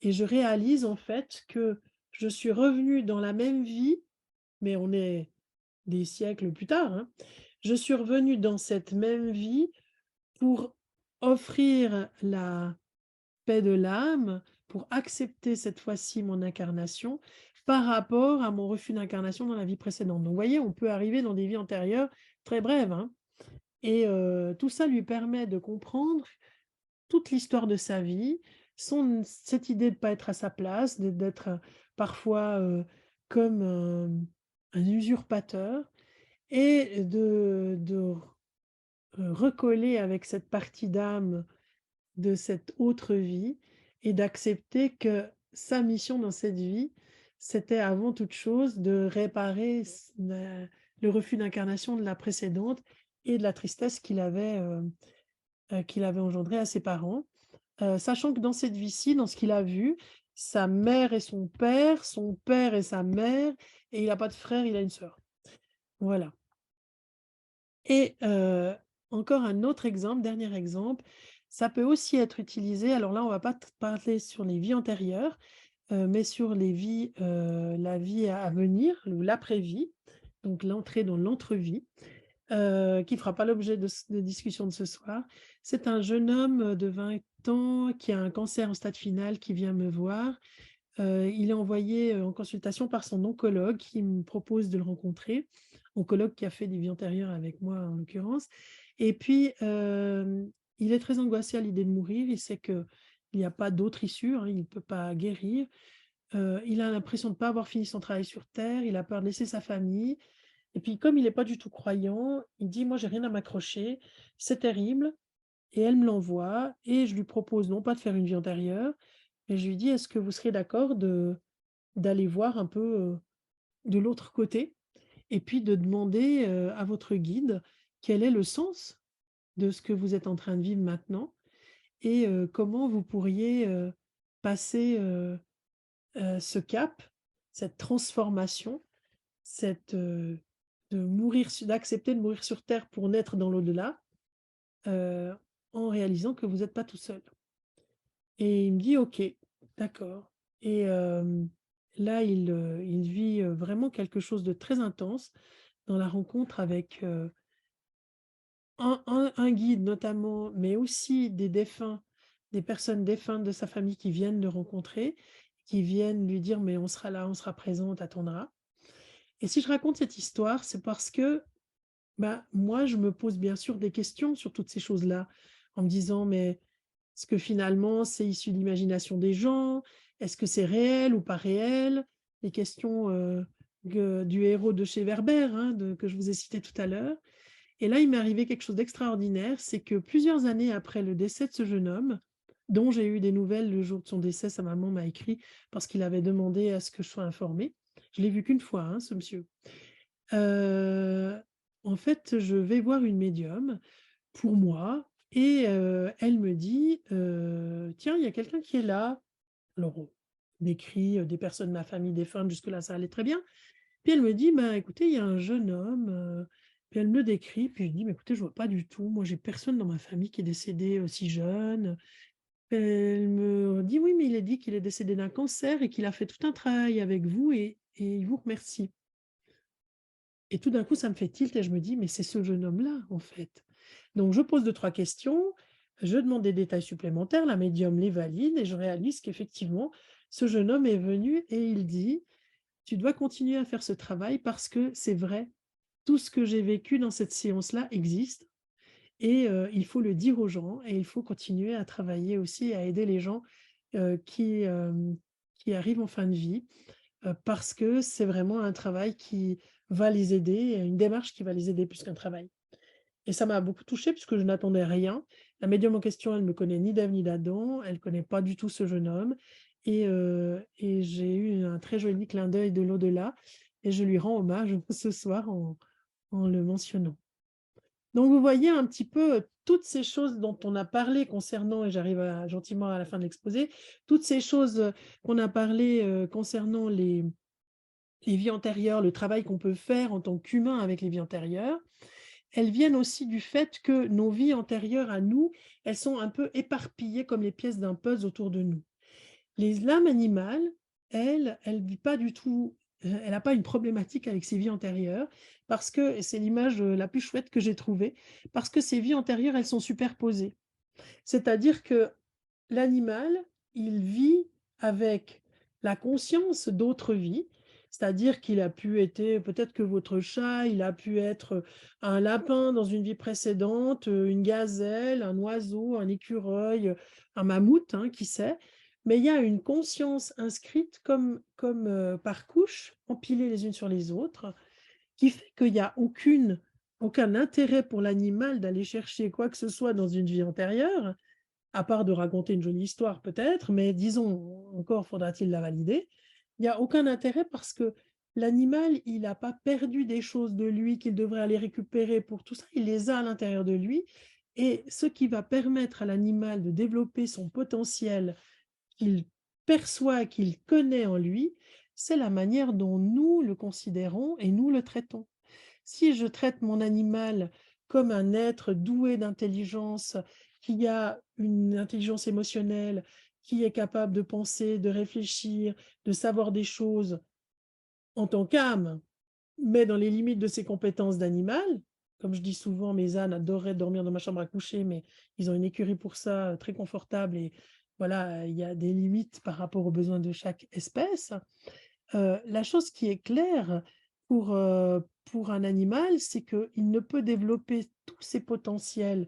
et je réalise en fait que je suis revenue dans la même vie, mais on est des siècles plus tard, hein. Je suis revenue dans cette même vie pour offrir la paix de l'âme, pour accepter cette fois-ci mon incarnation par rapport à mon refus d'incarnation dans la vie précédente». Donc vous voyez, on peut arriver dans des vies antérieures très brèves, hein, et tout ça lui permet de comprendre toute l'histoire de sa vie, cette idée de ne pas être à sa place, d'être, parfois, comme un usurpateur et recoller avec cette partie d'âme de cette autre vie et d'accepter que sa mission dans cette vie, c'était avant toute chose de réparer le refus d'incarnation de la précédente et de la tristesse qu'il avait engendrée à ses parents. Sachant que dans cette vie-ci, dans ce qu'il a vu, sa mère et son père et sa mère et il a pas de frère, il a une sœur. Voilà. Et encore un autre exemple, dernier exemple, ça peut aussi être utilisé, alors là, on va pas parler sur les vies antérieures, mais sur la vie à venir ou l'après-vie, donc l'entrée dans l'entre-vie, qui ne fera pas l'objet de discussion de ce soir. C'est un jeune homme, de 20 ans qui a un cancer en stade final qui vient me voir. Il est envoyé, en consultation par son oncologue qui me propose de le rencontrer. Oncologue qui a fait des vies antérieures avec moi en l'occurrence et puis, il est très angoissé à l'idée de mourir. Il sait qu'il n'y a pas d'autre issue, hein, il ne peut pas guérir. Il a l'impression de ne pas avoir fini son travail sur terre, il a peur de laisser sa famille et puis comme il n'est pas du tout croyant, il dit: «Moi j'ai rien à m'accrocher, c'est terrible». Et elle me l'envoie et je lui propose non pas de faire une vie antérieure, mais je lui dis: «Est-ce que vous seriez d'accord d'aller voir un peu, de l'autre côté et puis de demander, à votre guide quel est le sens de ce que vous êtes en train de vivre maintenant et comment vous pourriez, passer, ce cap, cette transformation, cette, d'accepter de mourir sur terre pour naître dans l'au-delà, heu, en réalisant que vous n'êtes pas tout seul». Et il me dit: «OK, d'accord». Et là, il vit, vraiment quelque chose de très intense dans la rencontre avec, un guide notamment, mais aussi des défunts, des personnes défuntes de sa famille qui viennent le rencontrer, qui viennent lui dire: «Mais on sera là, on sera présent, on t'attendra». Et si je raconte cette histoire, c'est parce que, bah, moi, je me pose bien sûr des questions sur toutes ces choses-là, en me disant: «Mais est-ce que finalement c'est issu de l'imagination des gens? Est-ce que c'est réel ou pas réel?» Les questions, du héros de chez Werber, hein, que je vous ai cité tout à l'heure. Et là, il m'est arrivé quelque chose d'extraordinaire, c'est que plusieurs années après le décès de ce jeune homme, dont j'ai eu des nouvelles le jour de son décès, sa maman m'a écrit parce qu'il avait demandé à ce que je sois informée. Je l'ai vu qu'une fois, hein, ce monsieur. Heu, En fait, je vais voir une médium pour moi et elle me dit: «Tiens, il y a quelqu'un qui est là». Alors, on décrit, des personnes de ma famille défuntes, jusque-là, ça allait très bien. Puis elle me dit: «Ben, écoutez, il y a un jeune homme», puis elle me le décrit, puis je dis: «Mais écoutez, je vois pas du tout. Moi, j'ai personne dans ma famille qui est décédé, si jeune». Elle me dit: «Oui, mais il est dit qu'il est décédé d'un cancer et qu'il a fait tout un travail avec vous et il vous remercie». Et tout d'un coup, ça me fait tilt et je me dis: «Mais c'est ce jeune homme-là, en fait». Donc je pose deux trois questions, je demande des détails supplémentaires, la médium les valide et je réalise qu'effectivement, ce jeune homme est venu et il dit: «Tu dois continuer à faire ce travail parce que c'est vrai, tout ce que j'ai vécu dans cette séance-là existe et il faut le dire aux gens et il faut continuer à travailler aussi, à aider les gens, qui arrivent en fin de vie, parce que c'est vraiment un travail qui va les aider, une démarche qui va les aider plus qu'un travail». Et ça m'a beaucoup touchée puisque je n'attendais rien. La médium en question, elle me connaît ni d'Ève ni d'Adam, elle connaît pas du tout ce jeune homme et j'ai eu un très joli clin d'œil de l'au-delà et je lui rends hommage ce soir en le mentionnant. Donc vous voyez un petit peu, toutes ces choses dont on a parlé concernant et j'arrive gentiment à la fin de l'exposé, toutes ces choses, qu'on a parlé, concernant les vies antérieures, le travail qu'on peut faire en tant qu'humain avec les vies antérieures, elles viennent aussi du fait que nos vies antérieures à nous, elles sont un peu éparpillées comme les pièces d'un puzzle autour de nous. L'âme animale, elle vit pas du tout, elle n'a pas une problématique avec ses vies antérieures parce que et c'est l'image, la plus chouette que j'ai trouvée, parce que ces vies antérieures, elles sont superposées. C'est-à-dire que l'animal, il vit avec la conscience d'autres vies, c'est-à-dire qu'il a pu être peut-être que votre chat, il a pu être un lapin dans une vie précédente, une gazelle, un oiseau, un écureuil, un mammouth, hein, qui sait? Mais il y a une conscience inscrite comme par couches, empilées les unes sur les autres, qui fait qu'il y a aucun intérêt pour l'animal d'aller chercher quoi que ce soit dans une vie antérieure, à part de raconter une jolie histoire peut-être, mais disons, encore faudra-t-il la valider. Il y a aucun intérêt parce que l'animal, il n'a pas perdu des choses de lui qu'il devrait aller récupérer pour tout ça, il les a à l'intérieur de lui et ce qui va permettre à l'animal de développer son potentiel qu'il perçoit, qu'il connaît en lui, c'est la manière dont nous le considérons et nous le traitons. Si je traite mon animal comme un être doué d'intelligence, qui a une intelligence émotionnelle, qui est capable de penser, de réfléchir, de savoir des choses en tant qu'âme, mais dans les limites de ses compétences d'animal, comme je dis souvent, mes ânes adoreraient dormir dans ma chambre à coucher, mais ils ont une écurie pour ça, très confortable et voilà, il y a des limites par rapport aux besoins de chaque espèce. La chose qui est claire pour un animal, c'est qu'il ne peut développer tous ses potentiels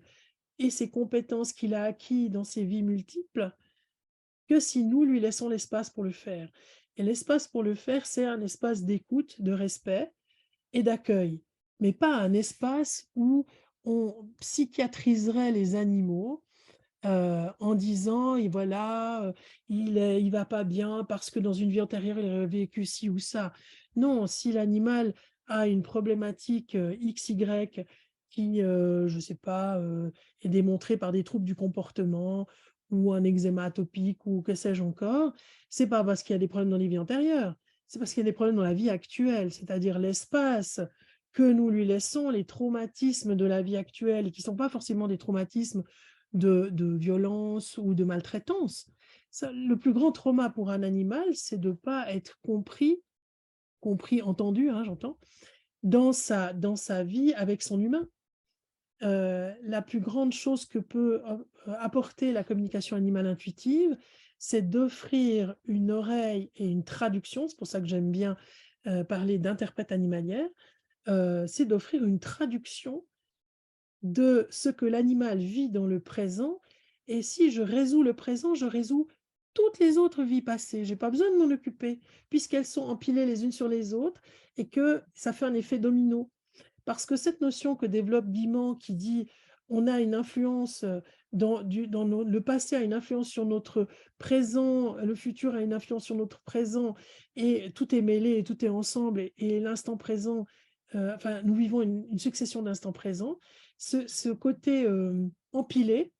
et ses compétences qu'il a acquis dans ses vies multiples que si nous lui laissons l'espace pour le faire. Et l'espace pour le faire, c'est un espace d'écoute, de respect et d'accueil, mais pas un espace où on psychiatriserait les animaux, en disant: «Et voilà, il va pas bien parce que dans une vie antérieure, il aurait vécu ci ou ça». Non, si l'animal a une problématique, XY qui, je sais pas, est démontrée par des troubles du comportement ou un eczéma atopique ou que sais-je encore, c'est pas parce qu'il y a des problèmes dans les vies antérieures, c'est parce qu'il y a des problèmes dans la vie actuelle. C'est-à-dire l'espace que nous lui laissons, les traumatismes de la vie actuelle et qui sont pas forcément des traumatismes de violence ou de maltraitance. Ça, le plus grand trauma pour un animal, c'est de ne pas être compris, entendu, hein, j'entends, dans sa vie avec son humain. La plus grande chose que peut apporter la communication animale intuitive, c'est d'offrir une oreille et une traduction, c'est pour ça que j'aime bien parler d'interprète animalière, c'est d'offrir une traduction de ce que l'animal vit dans le présent. Et si je résous le présent, je résous toutes les autres vies passées. Je n'ai pas besoin de m'en occuper, puisqu'elles sont empilées les unes sur les autres et que ça fait un effet domino. Parce que cette notion que développe Guimand qui dit on a une influence le passé a une influence sur notre présent, le futur a une influence sur notre présent, et tout est mêlé et tout est ensemble, et l'instant présent, enfin, nous vivons une succession d'instants présents. Ce côté empilé,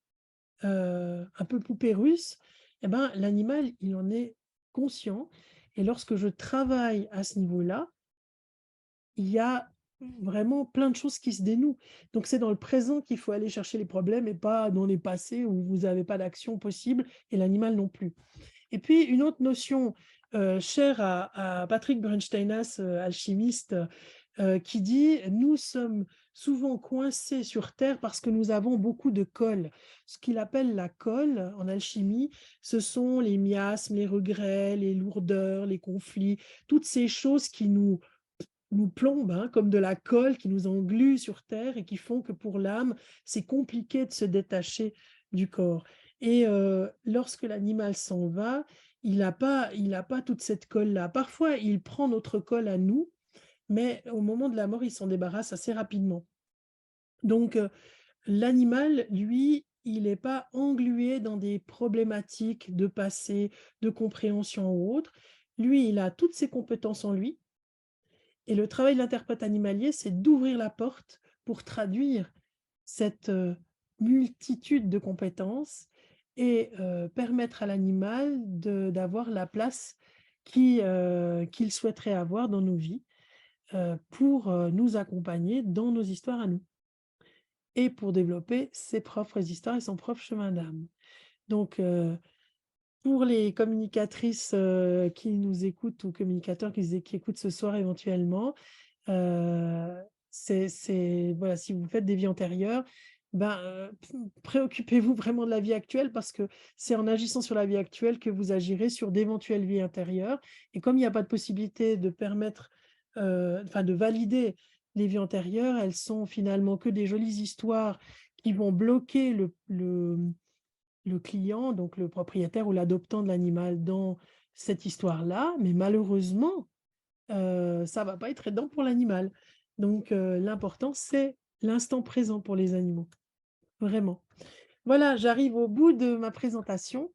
un peu poupée russe, eh ben, l'animal, il en est conscient. Et lorsque je travaille à ce niveau-là, il y a vraiment plein de choses qui se dénouent. Donc c'est dans le présent qu'il faut aller chercher les problèmes et pas dans les passés où vous n'avez pas d'action possible et l'animal non plus. Et puis une autre notion chère à Patrick Bernsteinas, alchimiste, qui dit: nous sommes souvent coincés sur Terre parce que nous avons beaucoup de colle. Ce qu'il appelle la colle en alchimie, ce sont les miasmes, les regrets, les lourdeurs, les conflits, toutes ces choses qui nous plombent, hein, comme de la colle qui nous englue sur Terre et qui font que pour l'âme, c'est compliqué de se détacher du corps. Et lorsque l'animal s'en va, il n'a pas toute cette colle-là. Parfois, il prend notre colle à nous, mais au moment de la mort, il s'en débarrasse assez rapidement. Donc, l'animal, lui, il n'est pas englué dans des problématiques de passé, de compréhension ou autre. Lui, il a toutes ses compétences en lui. Et le travail de l'interprète animalier, c'est d'ouvrir la porte pour traduire cette multitude de compétences et permettre à l'animal d'avoir la place qu'il souhaiterait avoir dans nos vies pour nous accompagner dans nos histoires à nous et pour développer ses propres histoires et son propre chemin d'âme. Donc, pour les communicatrices qui nous écoutent ou communicateurs qui écoutent ce soir éventuellement, voilà, si vous faites des vies antérieures, ben, préoccupez-vous vraiment de la vie actuelle parce que c'est en agissant sur la vie actuelle que vous agirez sur d'éventuelles vies intérieures. Et comme il n'y a pas de possibilité de permettre, enfin de valider les vies antérieures, elles sont finalement que des jolies histoires qui vont bloquer le client, donc le propriétaire ou l'adoptant de l'animal dans cette histoire-là, mais malheureusement, ça va pas être aidant pour l'animal. Donc, l'important, c'est l'instant présent pour les animaux, vraiment. Voilà, j'arrive au bout de ma présentation.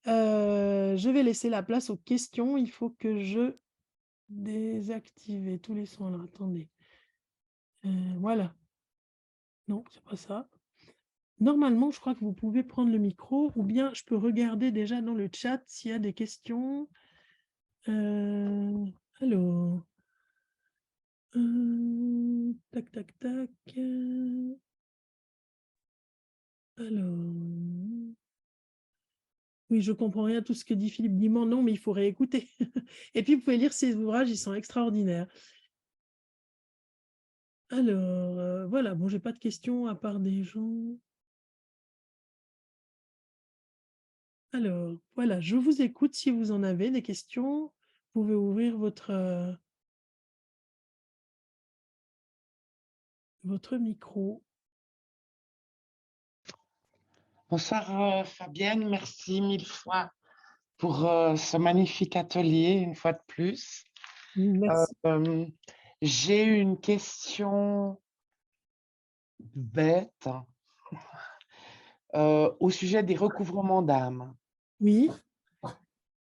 Je vais laisser la place aux questions. Il faut que je désactive tous les sons là. Attendez. Voilà. Non, c'est pas ça. Normalement, je crois que vous pouvez prendre le micro ou bien je peux regarder déjà dans le chat s'il y a des questions. Alors, tac, tac, tac. Alors, oui, je comprends rien à tout ce que dit Philippe Guimand. Non, mais il faut réécouter. Et puis, vous pouvez lire ses ouvrages, ils sont extraordinaires. Alors, voilà, bon, j'ai pas de questions à part des gens. Alors, voilà, je vous écoute si vous en avez des questions. Vous pouvez ouvrir votre micro. Bonsoir Fabienne, merci mille fois pour ce magnifique atelier, une fois de plus. Merci. J'ai une question bête au sujet des recouvrements d'âme. Oui.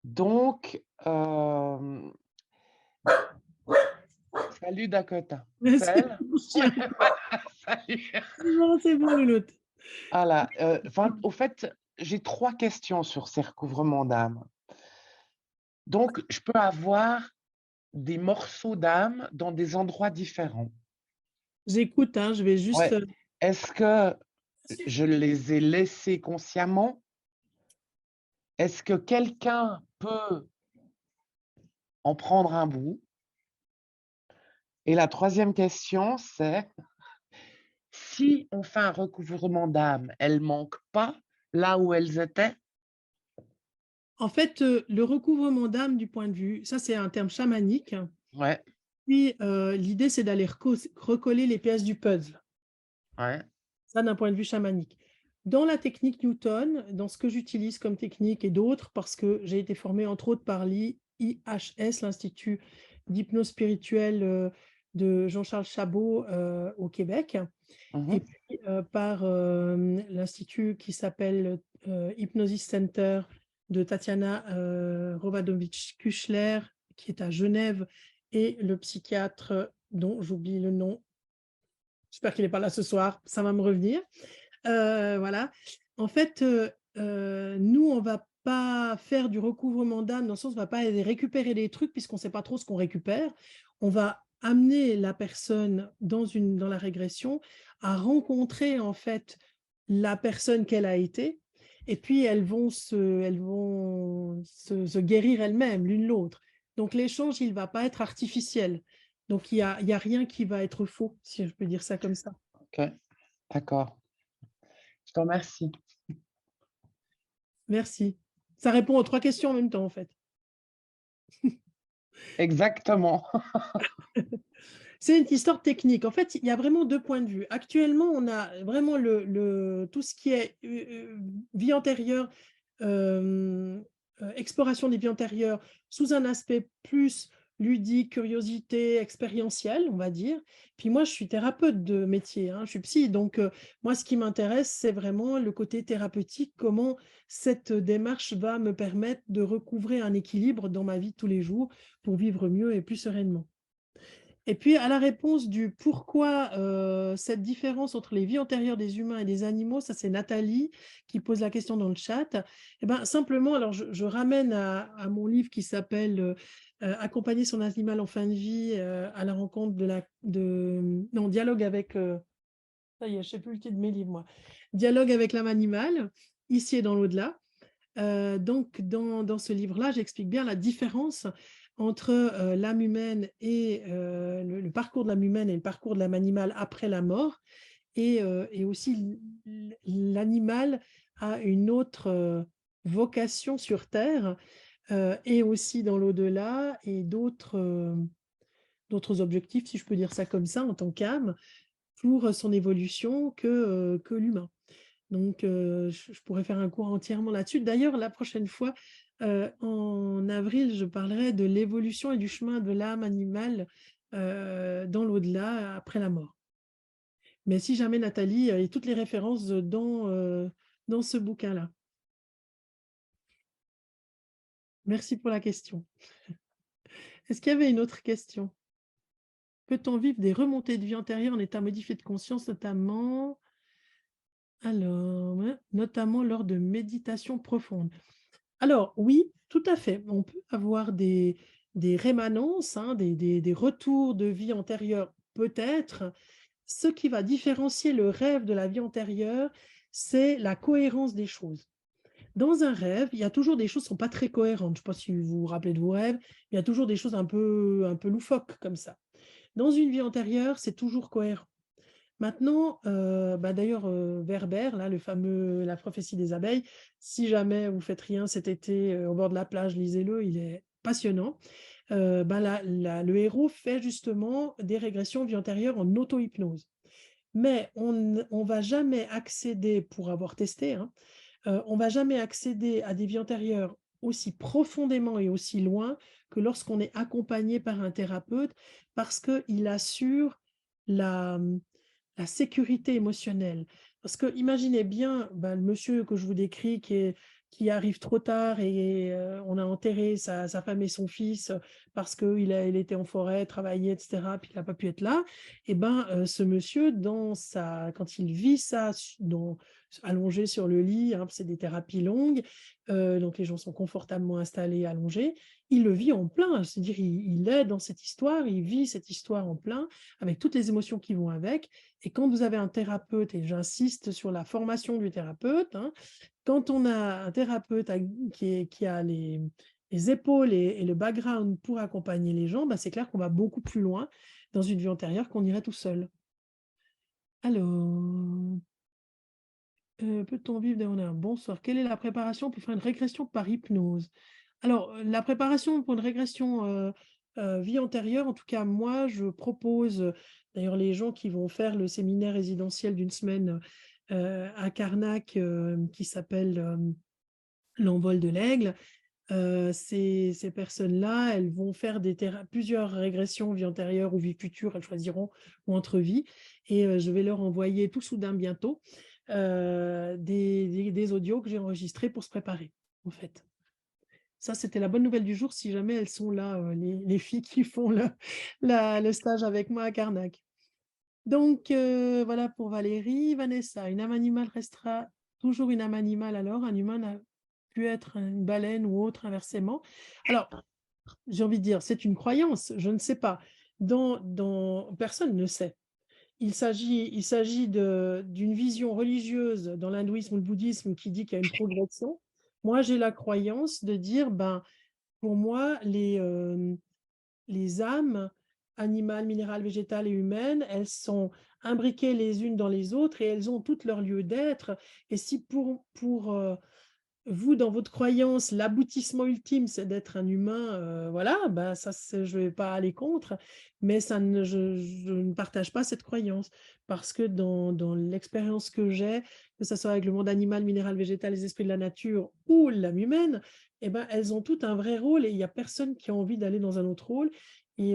Donc, salut Dakota. C'est bon, l'autre. Voilà, au fait, j'ai 3 questions sur ces recouvrements d'âme. Donc, je peux avoir des morceaux d'âme dans des endroits différents. J'écoute, hein, je vais juste... Ouais. Est-ce que je les ai laissés consciemment? Est-ce que quelqu'un peut en prendre un bout? Et la 3e question, c'est si on fait un recouvrement d'âme, elles ne manquent pas là où elles étaient? En fait, le recouvrement d'âme du point de vue, ça c'est un terme chamanique. Ouais, Puis l'idée, c'est d'aller recoller les pièces du puzzle. ouais. Ça, d'un point de vue chamanique. Dans la technique Newton, dans ce que j'utilise comme technique et d'autres, parce que j'ai été formée entre autres par l'IHS, l'Institut d'hypnose spirituelle de Jean-Charles Chabot au Québec, et Mhm, puis par l'Institut qui s'appelle Hypnosis Center de Tatiana Rovadovic-Kuchler, qui est à Genève, et le psychiatre dont j'oublie le nom. J'espère qu'il n'est pas là ce soir, ça va me revenir. Voilà. En fait, nous, on ne va pas faire du recouvrement d'âme, dans le sens où on ne va pas aller récupérer des trucs puisqu'on ne sait pas trop ce qu'on récupère. On va amener la personne dans la régression à rencontrer en fait la personne qu'elle a été, et puis elles vont se guérir elles-mêmes, l'une l'autre. Donc l'échange, il ne va pas être artificiel. Donc il y a rien qui va être faux, si je peux dire ça comme ça. ok, d'accord. Je te remercie. Merci. Ça répond aux 3 questions en même temps, en fait. Exactement. C'est une histoire technique. En fait, il y a vraiment 2 points de vue. Actuellement, on a vraiment tout ce qui est vie antérieure, exploration des vies antérieures sous un aspect plus ludique, curiosité, expérientiel, on va dire. Puis moi, je suis thérapeute de métier, hein, je suis psy. Donc, moi, ce qui m'intéresse, c'est vraiment le côté thérapeutique, comment cette démarche va me permettre de recouvrer un équilibre dans ma vie de tous les jours pour vivre mieux et plus sereinement. Et puis, à la réponse du pourquoi cette différence entre les vies antérieures des humains et des animaux, ça c'est Nathalie qui pose la question dans le chat. Eh ben, simplement, alors je ramène à mon livre qui s'appelle Accompagner son animal en fin de vie à la rencontre non, dialogue avec, ça y est, je ne sais plus le titre de mes livres, moi. Dialogue avec l'âme animale, ici et dans l'au-delà. Donc, dans ce livre-là, j'explique bien la différence entre l'âme humaine et le parcours de l'âme humaine et le parcours de l'âme animale après la mort. Et aussi, l'animal a une autre vocation sur Terre et aussi dans l'au-delà et d'autres objectifs, si je peux dire ça comme ça, en tant qu'âme, pour son évolution que l'humain. Donc, je pourrais faire un cours entièrement là-dessus. D'ailleurs, la prochaine fois, en avril, je parlerai de l'évolution et du chemin de l'âme animale dans l'au-delà, après la mort. Mais si jamais Nathalie, et toutes les références dans ce bouquin-là. Merci pour la question. Est-ce qu'il y avait une autre question? Peut-on vivre des remontées de vie antérieure en état modifié de conscience, notamment lors de méditation profonde? Alors oui, tout à fait. On peut avoir des rémanences, hein, des retours de vie antérieure, peut-être. Ce qui va différencier le rêve de la vie antérieure, c'est la cohérence des choses. Dans un rêve, il y a toujours des choses qui ne sont pas très cohérentes. Je ne sais pas si vous vous rappelez de vos rêves, il y a toujours des choses un peu loufoques comme ça. Dans une vie antérieure, c'est toujours cohérent. Maintenant, d'ailleurs, Werber, là, la prophétie des abeilles, si jamais vous faites rien cet été au bord de la plage, lisez-le, il est passionnant. Le héros fait justement des régressions vie antérieure en auto-hypnose. Mais on ne va jamais accéder, pour avoir testé, hein, on ne va jamais accéder à des vies antérieures aussi profondément et aussi loin que lorsqu'on est accompagné par un thérapeute, parce qu'il assure la sécurité émotionnelle. Parce que imaginez bien le monsieur que je vous décris qui arrive trop tard et on a enterré sa femme et son fils parce qu'il il était en forêt, travaillait, etc., puis il n'a pas pu être là. Et ce monsieur, quand il vit ça allongé sur le lit, hein, c'est des thérapies longues, donc les gens sont confortablement installés, allongés, il le vit en plein, c'est-à-dire il est dans cette histoire, il vit cette histoire en plein, avec toutes les émotions qui vont avec. Et quand vous avez un thérapeute, et j'insiste sur la formation du thérapeute, hein, quand on a un thérapeute qui a les épaules et le background pour accompagner les gens, c'est clair qu'on va beaucoup plus loin dans une vie antérieure qu'on irait tout seul. Alors, Peut-on vivre des rêves? Bonsoir. Quelle est la préparation pour faire une régression par hypnose? Alors, la préparation pour une régression, vie antérieure, en tout cas, moi, je propose, d'ailleurs, les gens qui vont faire le séminaire résidentiel d'une semaine, à Carnac, qui s'appelle, l'envol de l'aigle, ces personnes-là, elles vont faire plusieurs régressions vie antérieure ou vie future, elles choisiront, ou entre vies, et je vais leur envoyer tout soudain bientôt, des audios que j'ai enregistrés pour se préparer, en fait. Ça, c'était la bonne nouvelle du jour si jamais elles sont là, les filles qui font le stage avec moi à Carnac. Donc voilà pour Valérie. Vanessa, une âme animale restera toujours une âme animale alors? Un humain n'a pu être une baleine ou autre inversement? Alors, j'ai envie de dire, c'est une croyance, je ne sais pas. Personne ne sait. Il s'agit d'une vision religieuse dans l'hindouisme ou le bouddhisme qui dit qu'il y a une progression. Moi, j'ai la croyance de dire, ben, pour moi, les âmes animales, minérales, végétales et humaines, elles sont imbriquées les unes dans les autres et elles ont toutes leur lieu d'être. Et si pour vous, dans votre croyance, l'aboutissement ultime, c'est d'être un humain, voilà, bah, ça, je ne vais pas aller contre, mais je ne partage pas cette croyance. Parce que dans l'expérience que j'ai, que ce soit avec le monde animal, minéral, végétal, les esprits de la nature ou l'âme humaine, eh ben, elles ont toutes un vrai rôle et il n'y a personne qui a envie d'aller dans un autre rôle. Et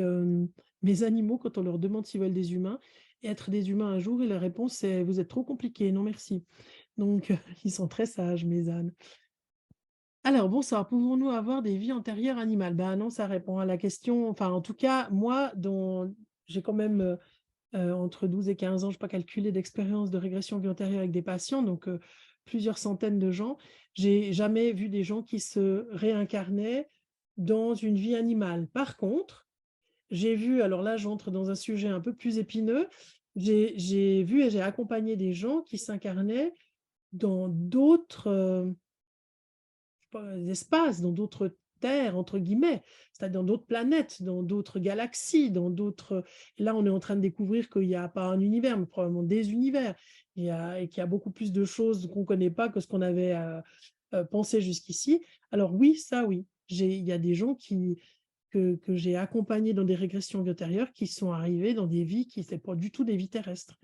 mes animaux, quand on leur demande s'ils veulent des humains, être des humains un jour, et la réponse c'est: vous êtes trop compliqué, non merci. Donc, ils sont très sages, mes ânes. Alors, bonsoir, pouvons-nous avoir des vies antérieures animales? Ben non, ça répond à la question. Enfin, en tout cas, moi, j'ai quand même entre 12 et 15 ans, je n'ai pas calculé, d'expérience de régression vie antérieure avec des patients, donc plusieurs centaines de gens. J'ai jamais vu des gens qui se réincarnaient dans une vie animale. Par contre, j'ai vu, alors là, j'entre dans un sujet un peu plus épineux, j'ai vu et j'ai accompagné des gens qui s'incarnaient dans d'autres espaces, dans d'autres terres, entre guillemets, c'est-à-dire dans d'autres planètes, dans d'autres galaxies, dans d'autres. Et là, on est en train de découvrir qu'il n'y a pas un univers, mais probablement des univers, et qu'il y a beaucoup plus de choses qu'on ne connaît pas que ce qu'on avait pensé jusqu'ici. Alors oui, ça oui. Il y a des gens que j'ai accompagnés dans des régressions antérieures qui sont arrivés dans des vies qui n'étaient pas du tout des vies terrestres,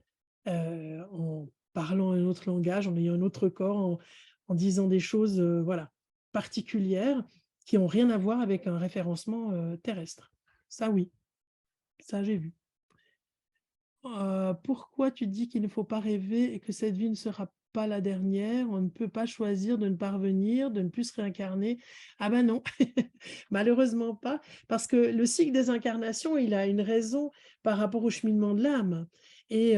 en parlant un autre langage, en ayant un autre corps, en disant des choses voilà, particulières qui n'ont rien à voir avec un référencement terrestre. Ça oui, ça j'ai vu. Pourquoi tu dis qu'il ne faut pas rêver et que cette vie ne sera pas la dernière? On ne peut pas choisir de ne pas revenir, de ne plus se réincarner. Ah ben non, malheureusement pas, parce que le cycle des incarnations, il a une raison par rapport au cheminement de l'âme. Et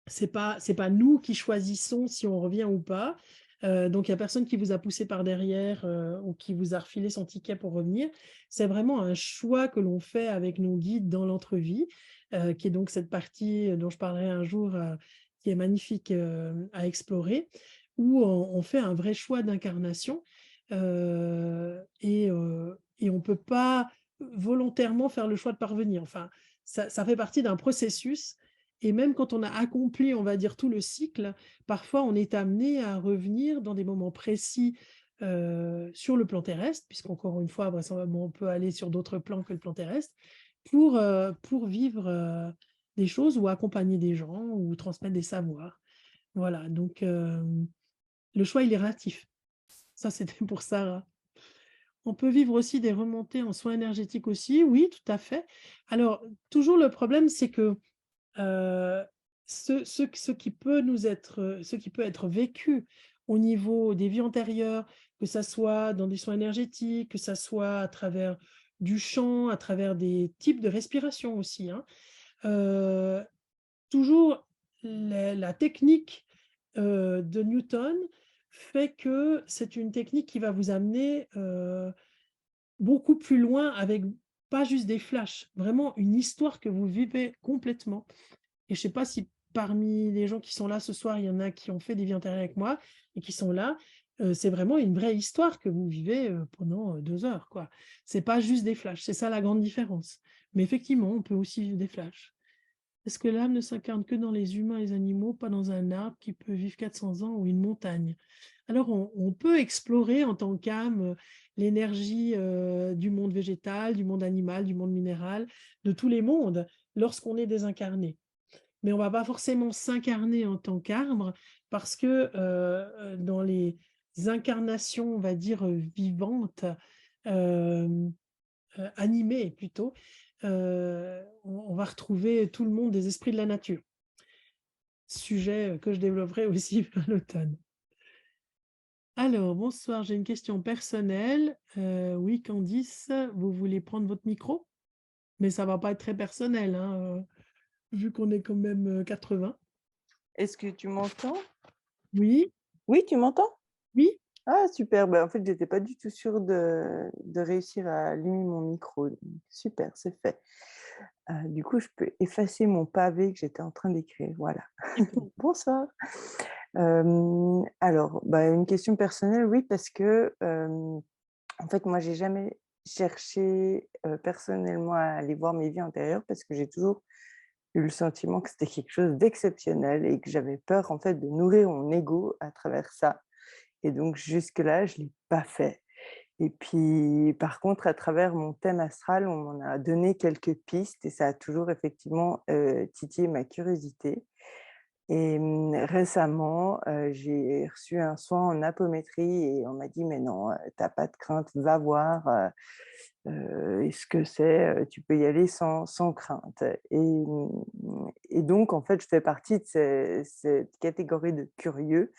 c'est pas nous qui choisissons si on revient ou pas. Donc il y a personne qui vous a poussé par derrière ou qui vous a refilé son ticket pour revenir. C'est vraiment un choix que l'on fait avec nos guides dans l'entrevie, qui est donc cette partie dont je parlerai un jour, qui est magnifique à explorer, où on fait un vrai choix d'incarnation, et on ne peut pas volontairement faire le choix de parvenir. Enfin, ça fait partie d'un processus. Et même quand on a accompli, on va dire, tout le cycle, parfois on est amené à revenir dans des moments précis sur le plan terrestre, puisqu'encore une fois, vraisemblablement, on peut aller sur d'autres plans que le plan terrestre, pour vivre des choses ou accompagner des gens ou transmettre des savoirs. Voilà, donc le choix, il est relatif. Ça, c'était pour Sarah. On peut vivre aussi des remontées en soins énergétiques aussi, oui, tout à fait. Alors, toujours le problème, c'est que ce qui peut être vécu au niveau des vies antérieures, que ça soit dans des soins énergétiques, que ça soit à travers du chant, à travers des types de respiration aussi, hein. Toujours la technique de Newton fait que c'est une technique qui va vous amener beaucoup plus loin avec pas juste des flashs, vraiment une histoire que vous vivez complètement. Et je ne sais pas si parmi les gens qui sont là ce soir, il y en a qui ont fait des vies antérieures avec moi et qui sont là. C'est vraiment une vraie histoire que vous vivez pendant 2 heures, quoi. C'est pas juste des flashs, c'est ça la grande différence. Mais effectivement, on peut aussi vivre des flashs. Est-ce que l'âme ne s'incarne que dans les humains et les animaux, pas dans un arbre qui peut vivre 400 ans ou une montagne? Alors, on peut explorer en tant qu'âme l'énergie du monde végétal, du monde animal, du monde minéral, de tous les mondes lorsqu'on est désincarné. Mais on ne va pas forcément s'incarner en tant qu'arbre parce que dans les incarnations, on va dire, vivantes, euh, animées plutôt, on va retrouver tout le monde des esprits de la nature. Sujet que je développerai aussi à l'automne. Alors, bonsoir, j'ai une question personnelle. Oui, Candice, vous voulez prendre votre micro? Mais ça va pas être très personnel, hein, vu qu'on est quand même 80. Est-ce que tu m'entends? Oui, Oui, tu m'entends? oui, Ah, super. En fait, j'étais pas du tout sûre de réussir à allumer mon micro. Donc, super, c'est fait. Du coup, je peux effacer mon pavé que j'étais en train d'écrire. Voilà. Bonsoir. Alors, une question personnelle, oui, parce que en fait, moi, j'ai jamais cherché personnellement à aller voir mes vies antérieures parce que j'ai toujours eu le sentiment que c'était quelque chose d'exceptionnel et que j'avais peur en fait de nourrir mon ego à travers ça. Et donc jusque-là, je ne l'ai pas fait. Et puis par contre, à travers mon thème astral, on m'en a donné quelques pistes et ça a toujours effectivement titillé ma curiosité. Et récemment, j'ai reçu un soin en apométrie et on m'a dit: «Mais non, tu pas de crainte, va voir, et ce que c'est, tu peux y aller sans crainte». Et donc en fait, je fais partie de cette catégorie de curieux,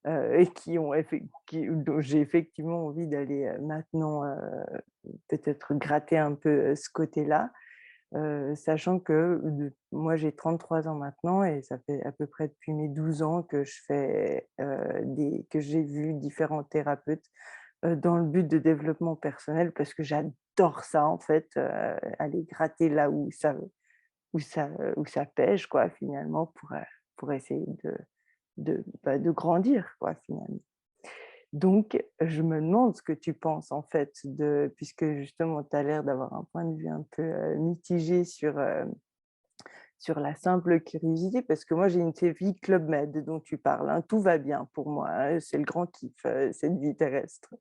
et dont j'ai effectivement envie d'aller, maintenant, peut-être gratter un peu, ce côté-là. Sachant que moi j'ai 33 ans maintenant et ça fait à peu près depuis mes 12 ans que je fais, que j'ai vu différents thérapeutes, dans le but de développement personnel parce que j'adore ça en fait, aller gratter là où ça pèche quoi finalement pour essayer de grandir quoi finalement. Donc, je me demande ce que tu penses en fait puisque justement tu as l'air d'avoir un point de vue un peu, mitigé sur la simple curiosité, parce que moi j'ai une vie Club Med dont tu parles, hein, tout va bien pour moi, hein, c'est le grand kiff, cette vie terrestre.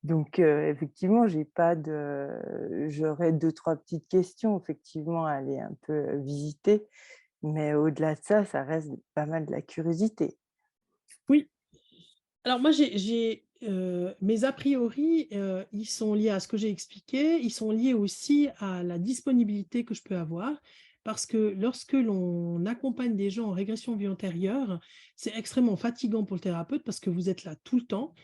Donc, effectivement, j'aurais deux trois petites questions effectivement à aller un peu, visiter, mais au-delà de ça, ça reste pas mal de la curiosité. oui. Alors moi, mes a priori, ils sont liés à ce que j'ai expliqué, ils sont liés aussi à la disponibilité que je peux avoir. Parce que lorsque l'on accompagne des gens en régression vie antérieure, c'est extrêmement fatigant pour le thérapeute parce que vous êtes là tout le temps.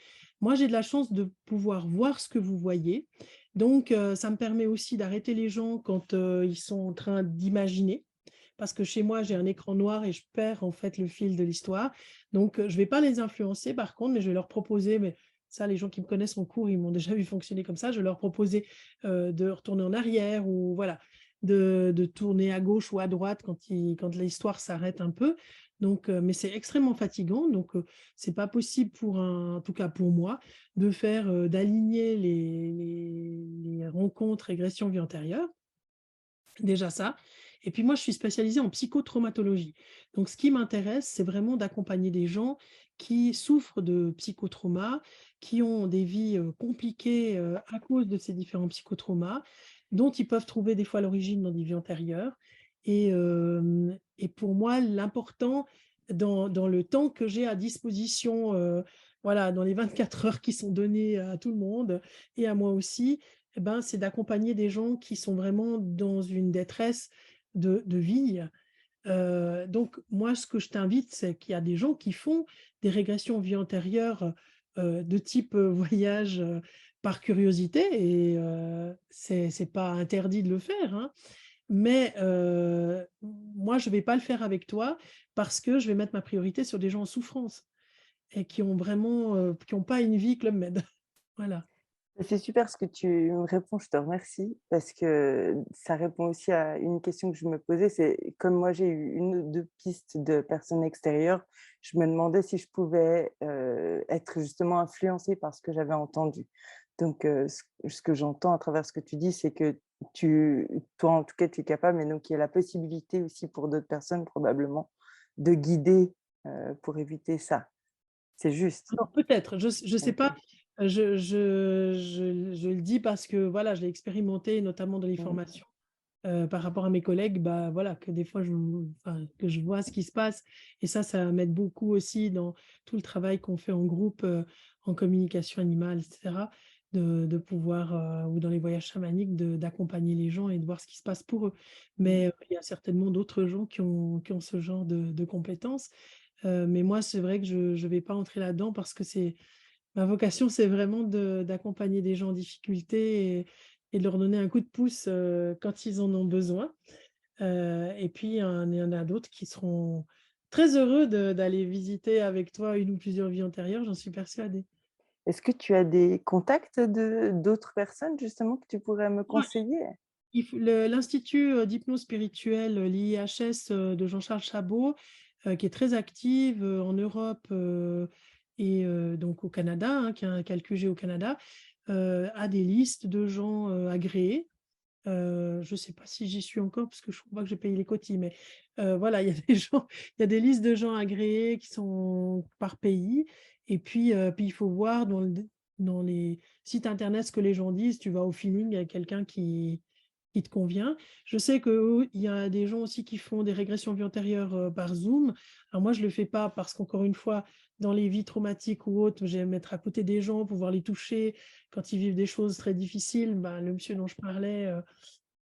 Moi, j'ai de la chance de pouvoir voir ce que vous voyez. Donc, ça me permet aussi d'arrêter les gens quand ils sont en train d'imaginer. Parce que chez moi, j'ai un écran noir et je perds en fait le fil de l'histoire. Donc, je ne vais pas les influencer par contre, mais je vais leur proposer, mais ça, les gens qui me connaissent en cours, ils m'ont déjà vu fonctionner comme ça, je vais leur proposer de retourner en arrière ou voilà, de tourner à gauche ou à droite quand l'histoire s'arrête un peu. Donc, mais c'est extrêmement fatigant, donc c'est pas possible en tout cas pour moi, d'aligner les rencontres régression vie antérieure. Déjà ça. Et puis moi, je suis spécialisée en psychotraumatologie. Donc, ce qui m'intéresse, c'est vraiment d'accompagner des gens qui souffrent de psychotraumas, qui ont des vies compliquées à cause de ces différents psychotraumas, dont ils peuvent trouver des fois l'origine dans des vies antérieures. Et pour moi, l'important dans le temps que j'ai à disposition, voilà, dans les 24 heures qui sont données à tout le monde et à moi aussi, eh ben, c'est d'accompagner des gens qui sont vraiment dans une détresse de vie. Donc moi, ce que je t'invite, c'est qu'il y a des gens qui font des régressions vie antérieure, de type, voyage, par curiosité et c'est pas interdit de le faire, hein. Mais moi, je vais pas le faire avec toi parce que je vais mettre ma priorité sur des gens en souffrance et qui ont vraiment, qui ont pas une vie Club Med. Voilà. C'est super ce que tu me réponds, je te remercie, parce que ça répond aussi à une question que je me posais, c'est comme moi j'ai eu une ou 2 pistes de personnes extérieures, je me demandais si je pouvais, être justement influencée par ce que j'avais entendu. Donc ce que j'entends à travers ce que tu dis, c'est que toi, en tout cas, tu es capable, mais donc il y a la possibilité aussi pour d'autres personnes probablement de guider, pour éviter ça. C'est juste? Alors peut-être, je ne sais pas, OK. je le dis parce que voilà, je l'ai expérimenté notamment dans les Mmh. formations, par rapport à mes collègues, bah, voilà, que des fois que je vois ce qui se passe et ça m'aide beaucoup aussi dans tout le travail qu'on fait en groupe, en communication animale et cetera, de pouvoir, ou dans les voyages chamaniques d'accompagner les gens et de voir ce qui se passe pour eux. Mmh. Mais, il y a certainement d'autres gens qui ont ce genre de compétences. Mais moi, c'est vrai que je ne vais pas entrer là-dedans parce que c'est ma vocation, c'est vraiment d'accompagner des gens en difficulté et de leur donner un coup de pouce, quand ils en ont besoin. Et puis il y en a d'autres qui seront très heureux d'aller visiter avec toi une ou plusieurs vies antérieures, j'en suis persuadée. Est-ce que tu as des contacts d'autres personnes justement que tu pourrais me Ouais, conseiller? l'Institut, d'hypnose spirituelle, l'IIHS, de Jean-Charles Chabot, qui est très active, en Europe, et donc au Canada, hein, qui a le QG au Canada, a des listes de gens, agréés. Je ne sais pas si j'y suis encore parce que je crois pas que j'ai payé les quotis, mais voilà, il y a des gens il y a des listes de gens agréés qui sont par pays et puis il faut voir dans les sites internet ce que les gens disent. Tu vas au feeling avec quelqu'un qui te convient. Je sais qu'il y a des gens aussi qui font des régressions vues antérieures, par Zoom. Alors moi, je le fais pas parce qu'encore une fois, dans les vies traumatiques ou autres, j'aime être à côté des gens, pouvoir les toucher quand ils vivent des choses très difficiles. Ben, le monsieur dont je parlais,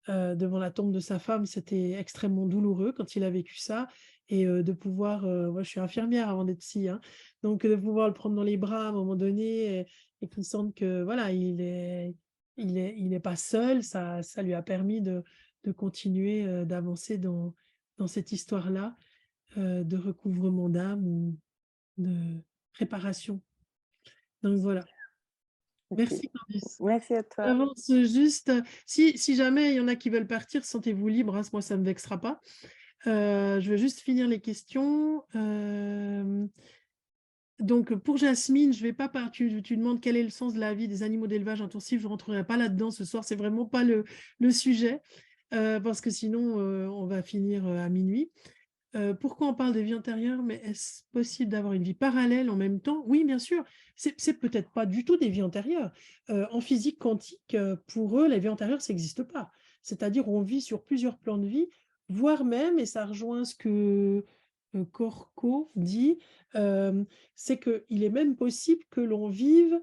devant la tombe de sa femme, c'était extrêmement douloureux quand il a vécu ça et de pouvoir, moi je suis infirmière avant d'être psy, hein, donc de pouvoir le prendre dans les bras à un moment donné et qu'il sente que voilà, il est pas seul, ça lui a permis de continuer, d'avancer dans cette histoire-là, de recouvrement d'âme ou de réparation. Donc voilà. OK. Merci Candice. Merci à toi. J'avance juste, si jamais il y en a qui veulent partir, sentez-vous libre, hein, moi ça ne me vexera pas. Je vais juste finir les questions. Donc pour Jasmine, je vais pas tu demandes quel est le sens de la vie des animaux d'élevage intensif. Je ne rentrerai pas là-dedans ce soir, c'est vraiment pas le sujet, parce que sinon, on va finir, à minuit. Pourquoi on parle de vie antérieure? Mais est-ce possible d'avoir une vie parallèle en même temps? Oui, bien sûr. C'est peut-être pas du tout des vies antérieures. En physique quantique, pour eux, la vie antérieure, ça n'existe pas. C'est-à-dire, on vit sur plusieurs plans de vie, voire même, et ça rejoint ce que Corco dit, c'est qu'il est même possible que l'on vive,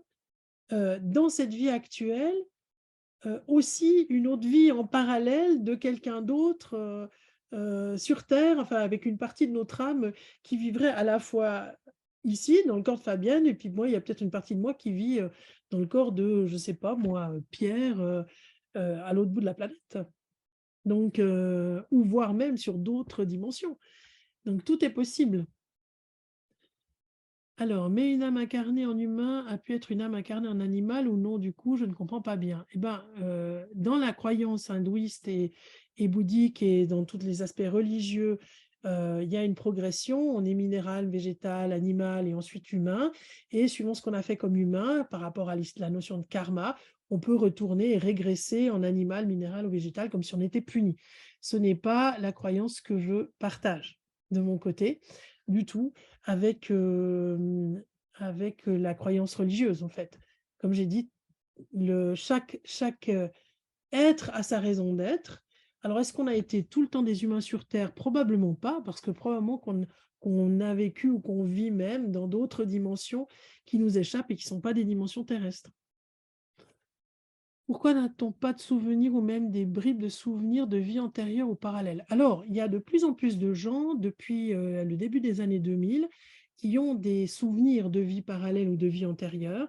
dans cette vie actuelle, aussi une autre vie en parallèle de quelqu'un d'autre, sur terre, enfin avec une partie de notre âme qui vivrait à la fois ici, dans le corps de Fabienne, et puis moi, il y a peut-être une partie de moi qui vit, dans le corps de, je sais pas moi, Pierre, à l'autre bout de la planète. Donc ou voire même sur d'autres dimensions. Donc tout est possible. Alors, mais une âme incarnée en humain a pu être une âme incarnée en animal ou non, du coup, je ne comprends pas bien. Eh ben, dans la croyance hindouiste et bouddhique et dans tous les aspects religieux, il y a une progression. On est minéral, végétal, animal et ensuite humain. Et suivant ce qu'on a fait comme humain, par rapport à la notion de karma, on peut retourner et régresser en animal, minéral ou végétal comme si on était puni. Ce n'est pas la croyance que je partage de mon côté du tout avec, la croyance religieuse, en fait. Comme j'ai dit, chaque être a sa raison d'être. Alors, est-ce qu'on a été tout le temps des humains sur terre? Probablement pas, parce que probablement qu'on a vécu ou qu'on vit même dans d'autres dimensions qui nous échappent et qui ne sont pas des dimensions terrestres. Pourquoi n'a-t-on pas de souvenirs ou même des bribes de souvenirs de vie antérieure ou parallèle? Alors, il y a de plus en plus de gens, depuis le début des années 2000, qui ont des souvenirs de vie parallèle ou de vie antérieure.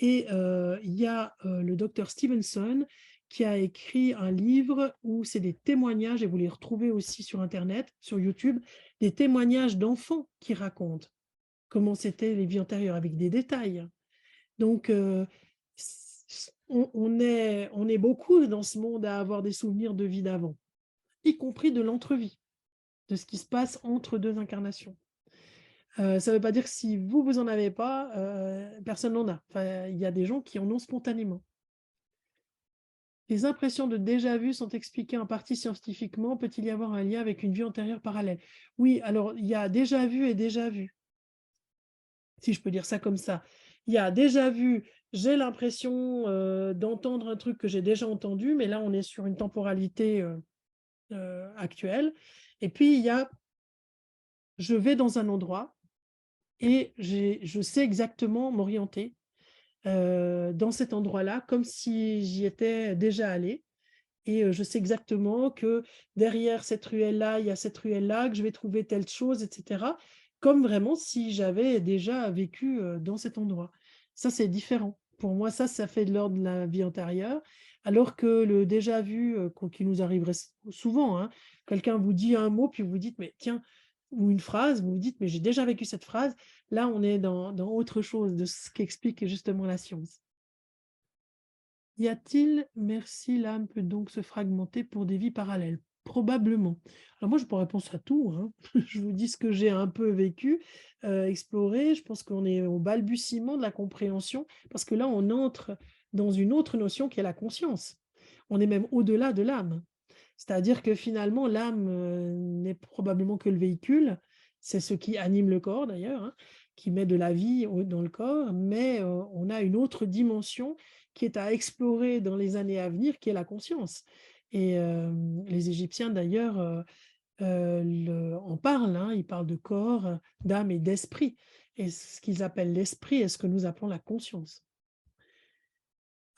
Et il y a le docteur Stevenson qui a écrit un livre où c'est des témoignages, et vous les retrouvez aussi sur Internet, sur YouTube, des témoignages d'enfants qui racontent comment c'était les vies antérieures, avec des détails. Donc, on est beaucoup dans ce monde à avoir des souvenirs de vie d'avant, y compris de l'entrevie, de ce qui se passe entre deux incarnations. Ça ne veut pas dire que si vous en avez pas, personne n'en a. Enfin, il y a des gens qui en ont spontanément. Les impressions de déjà-vu sont expliquées en partie scientifiquement. Peut-il y avoir un lien avec une vie antérieure parallèle? Oui, alors il y a déjà vu et déjà vu, si je peux dire ça comme ça. Il y a déjà vu, j'ai l'impression d'entendre un truc que j'ai déjà entendu, mais là on est sur une temporalité actuelle. Et puis il y a, je vais dans un endroit et je sais exactement m'orienter dans cet endroit-là, comme si j'y étais déjà allée. Et je sais exactement que derrière cette ruelle-là, il y a cette ruelle-là, que je vais trouver telle chose, etc. Comme vraiment si j'avais déjà vécu dans cet endroit. Ça, c'est différent. Pour moi, ça fait de l'ordre de la vie antérieure, alors que le déjà vu, qui nous arriverait souvent, hein, quelqu'un vous dit un mot, puis vous dites, mais tiens, ou une phrase, vous vous dites, mais j'ai déjà vécu cette phrase. Là, on est dans autre chose de ce qu'explique justement la science. Y a-t-il, merci, l'âme peut donc se fragmenter pour des vies parallèles? Probablement. Alors moi, je peux répondre à tout, hein. Je vous dis ce que j'ai un peu vécu, exploré. Je pense qu'on est au balbutiement de la compréhension, parce que là, on entre dans une autre notion qui est la conscience. On est même au-delà de l'âme. C'est-à-dire que finalement, l'âme n'est probablement que le véhicule. C'est ce qui anime le corps d'ailleurs, hein, qui met de la vie dans le corps, mais on a une autre dimension qui est à explorer dans les années à venir, qui est la conscience. Et les Égyptiens d'ailleurs en parlent, hein, ils parlent de corps, d'âme et d'esprit. Et ce qu'ils appellent l'esprit est ce que nous appelons la conscience.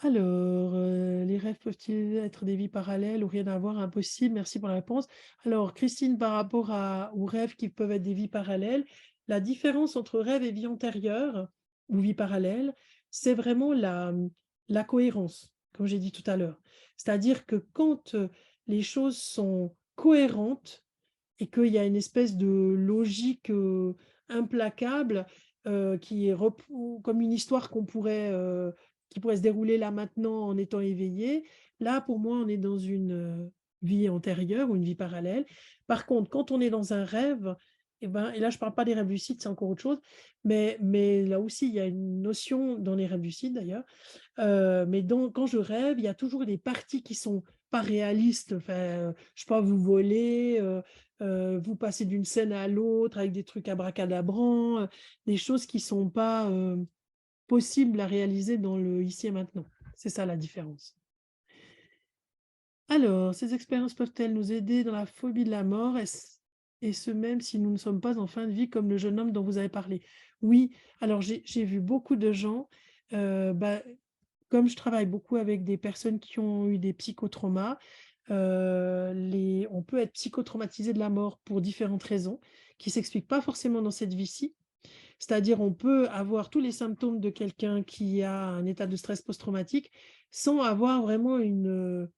Alors, les rêves peuvent-ils être des vies parallèles ou rien à voir? Impossible, merci pour la réponse. Alors, Christine, par rapport aux rêves qui peuvent être des vies parallèles, la différence entre rêve et vie antérieure ou vie parallèle, c'est vraiment la cohérence, comme j'ai dit tout à l'heure. C'est-à-dire que quand les choses sont cohérentes et qu'il y a une espèce de logique implacable qui est comme une histoire qui pourrait se dérouler là maintenant en étant éveillé. Là, pour moi, on est dans une vie antérieure ou une vie parallèle. Par contre, quand on est dans un rêve, et là, je ne parle pas des rêves lucides, c'est encore autre chose, mais là aussi, il y a une notion dans les rêves lucides d'ailleurs. Mais quand je rêve, il y a toujours des parties qui sont pas réalistes. Enfin, je sais pas, vous volez, vous passez d'une scène à l'autre avec des trucs abracadabrants, des choses qui sont pas possibles à réaliser dans le ici et maintenant. C'est ça la différence. Alors, ces expériences peuvent-elles nous aider dans la phobie de la mort et ce même si nous ne sommes pas en fin de vie comme le jeune homme dont vous avez parlé? Oui, alors j'ai vu beaucoup de gens, bah, comme je travaille beaucoup avec des personnes qui ont eu des psychotraumas, on peut être psychotraumatisé de la mort pour différentes raisons qui ne s'expliquent pas forcément dans cette vie-ci. C'est-à-dire, on peut avoir tous les symptômes de quelqu'un qui a un état de stress post-traumatique sans avoir vraiment une,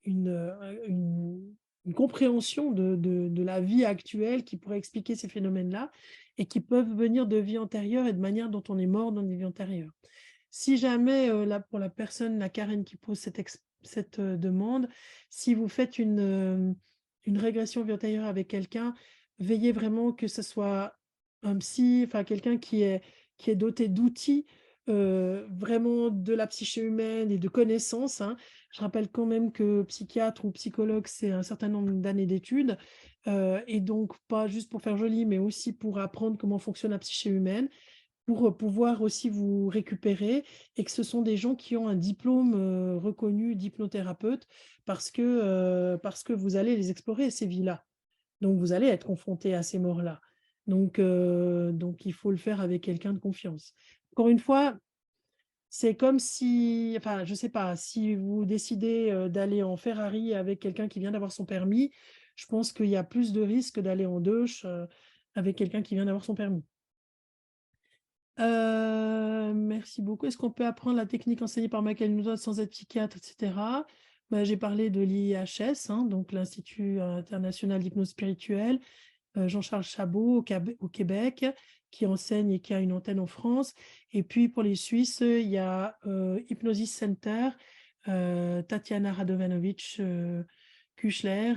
une compréhension de la vie actuelle qui pourrait expliquer ces phénomènes-là et qui peuvent venir de vie antérieure et de manière dont on est mort dans des vies antérieures. Si jamais, pour la personne, la Karen qui pose cette demande, si vous faites une régression vie antérieure avec quelqu'un, veillez vraiment que ce soit un psy, enfin quelqu'un qui est doté d'outils, vraiment de la psyché humaine et de connaissances, hein. Je rappelle quand même que psychiatre ou psychologue, c'est un certain nombre d'années d'études, et donc pas juste pour faire joli, mais aussi pour apprendre comment fonctionne la psyché humaine, pour pouvoir aussi vous récupérer et que ce sont des gens qui ont un diplôme, reconnu d'hypnothérapeute parce que vous allez les explorer ces vies-là. Donc vous allez être confrontés à ces morts-là. Donc il faut le faire avec quelqu'un de confiance. Encore une fois, c'est comme si enfin je sais pas, si vous décidez, d'aller en Ferrari avec quelqu'un qui vient d'avoir son permis, je pense qu'il y a plus de risques d'aller en Deutsch, avec quelqu'un qui vient d'avoir son permis. Merci beaucoup. Est-ce qu'on peut apprendre la technique enseignée par Michael Newton sans être psychiatre, et cetera? Bah, j'ai parlé de l'IHS, hein, donc l'Institut international d'hypnose spirituelle, Jean-Charles Chabot au Québec, qui enseigne et qui a une antenne en France. Et puis pour les Suisses, il y a Hypnosis Center, Tatiana Radovanovic Kuchler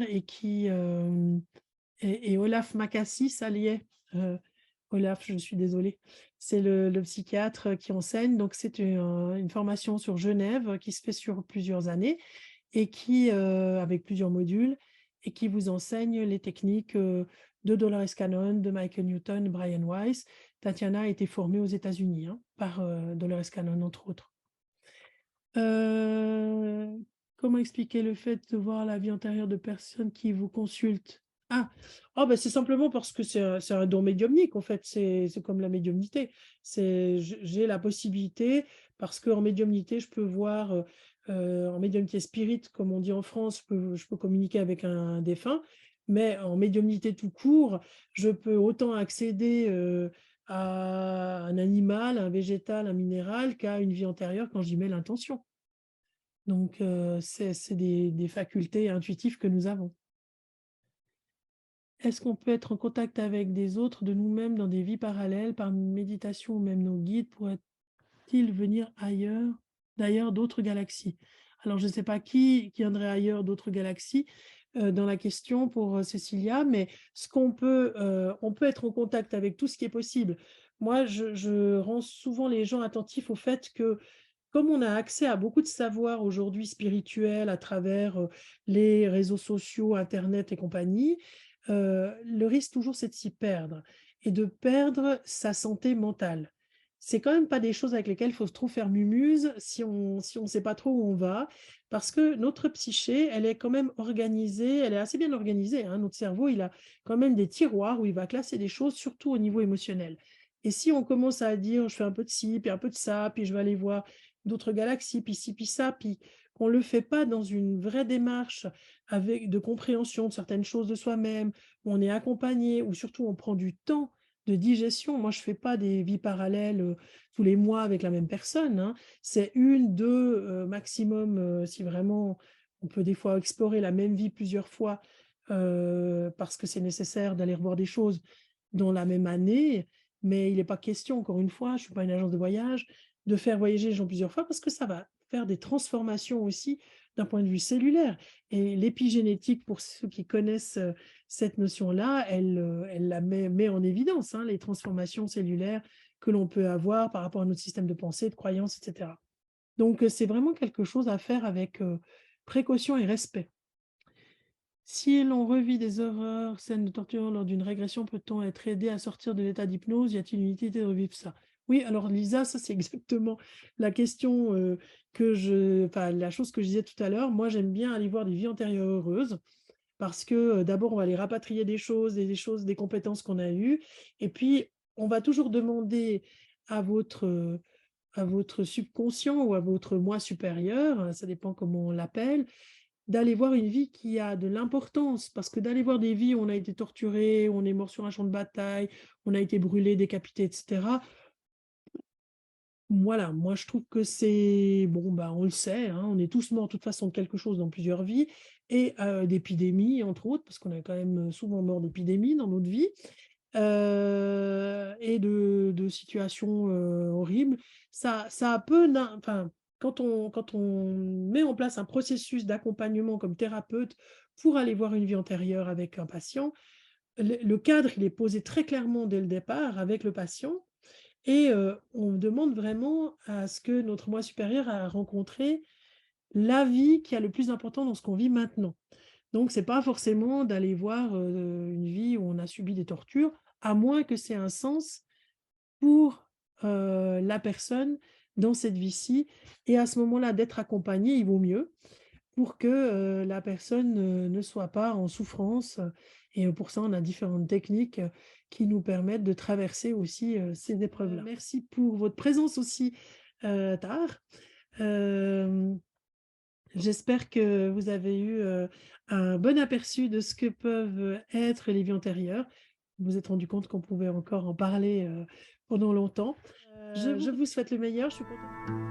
et Olaf Makassis à Liège. Olaf, je suis désolée. C'est le psychiatre qui enseigne. Donc, c'est une formation sur Genève qui se fait sur plusieurs années et qui, avec plusieurs modules, et qui vous enseigne les techniques de Dolores Cannon, de Michael Newton, Brian Weiss. Tatiana a été formée aux États-Unis par Dolores Cannon, entre autres. Comment expliquer le fait de voir la vie antérieure de personnes qui vous consultent? C'est simplement parce que c'est un don médiumnique, en fait, c'est comme la médiumnité. J'ai la possibilité, parce qu'en médiumnité, je peux voir, en médiumnité spirit, comme on dit en France, je peux communiquer avec un défunt, mais en médiumnité tout court, je peux autant accéder à un animal, un végétal, un minéral, qu'à une vie antérieure quand j'y mets l'intention. Donc, c'est des facultés intuitives que nous avons. Est-ce qu'on peut être en contact avec des autres de nous-mêmes dans des vies parallèles par méditation ou même nos guides pourraient-ils venir d'ailleurs d'autres galaxies? Alors, je ne sais pas qui viendrait ailleurs d'autres galaxies dans la question pour Cécilia, mais on peut être en contact avec tout ce qui est possible. Moi, je rends souvent les gens attentifs au fait que, comme on a accès à beaucoup de savoirs aujourd'hui spirituels à travers les réseaux sociaux, Internet et compagnie, le risque toujours, c'est de s'y perdre et de perdre sa santé mentale. C'est quand même pas des choses avec lesquelles il faut trop faire mumuse si on sait pas trop où on va, parce que notre psyché, elle est quand même organisée, elle est assez bien organisée, hein. Notre cerveau, il a quand même des tiroirs où il va classer des choses, surtout au niveau émotionnel. Et si on commence à dire: «Je fais un peu de ci, puis un peu de ça, puis je vais aller voir d'autres galaxies, puis ci, puis ça», puis qu'on le fait pas dans une vraie démarche avec de compréhension de certaines choses de soi-même, où on est accompagné, où surtout on prend du temps de digestion. Moi, je fais pas des vies parallèles, tous les mois avec la même personne, hein. C'est 1-2, maximum, si vraiment on peut des fois explorer la même vie plusieurs fois, parce que c'est nécessaire d'aller revoir des choses dans la même année. Mais il n'est pas question, encore une fois, je suis pas une agence de voyage, de faire voyager les gens plusieurs fois parce que ça va faire des transformations aussi d'un point de vue cellulaire. Et l'épigénétique, pour ceux qui connaissent, cette notion-là, elle la met en évidence, hein, les transformations cellulaires que l'on peut avoir par rapport à notre système de pensée, de croyances, et cetera. Donc, c'est vraiment quelque chose à faire avec, précaution et respect. Si l'on revit des horreurs, scènes de torture lors d'une régression, peut-on être aidé à sortir de l'état d'hypnose? Y a-t-il une utilité de revivre ça? Oui, alors Lisa, ça c'est exactement la question, la chose que je disais tout à l'heure. Moi, j'aime bien aller voir des vies antérieures heureuses parce que, d'abord, on va aller rapatrier des compétences qu'on a eues et puis on va toujours demander à votre subconscient ou à votre moi supérieur, ça dépend comment on l'appelle, d'aller voir une vie qui a de l'importance. Parce que d'aller voir des vies où on a été torturé, où on est mort sur un champ de bataille, on a été brûlé, décapité, et cetera. Voilà, moi je trouve que c'est bon, bah, on le sait, hein, on est tous morts de toute façon de quelque chose dans plusieurs vies et d'épidémies entre autres, parce qu'on est quand même souvent mort d'épidémies dans notre vie, et de situations, horribles. Ça a peu quand on met en place un processus d'accompagnement comme thérapeute pour aller voir une vie antérieure avec un patient, le cadre, il est posé très clairement dès le départ avec le patient et on demande vraiment à ce que notre moi supérieur a rencontré la vie qui a le plus important dans ce qu'on vit maintenant. Donc c'est pas forcément d'aller voir, une vie où on a subi des tortures, à moins que c'est un sens pour, la personne dans cette vie-ci et à ce moment-là, d'être accompagné, il vaut mieux pour que, la personne, ne soit pas en souffrance, et pour ça, on a différentes techniques, qui nous permettent de traverser aussi, ces épreuves-là. Merci pour votre présence aussi, tard. Hem, J'espère que vous avez eu, un bon aperçu de ce que peuvent être les vies antérieures. Vous vous êtes rendu compte qu'on pouvait encore en parler, pendant longtemps. Je vous souhaite le meilleur, je suis contente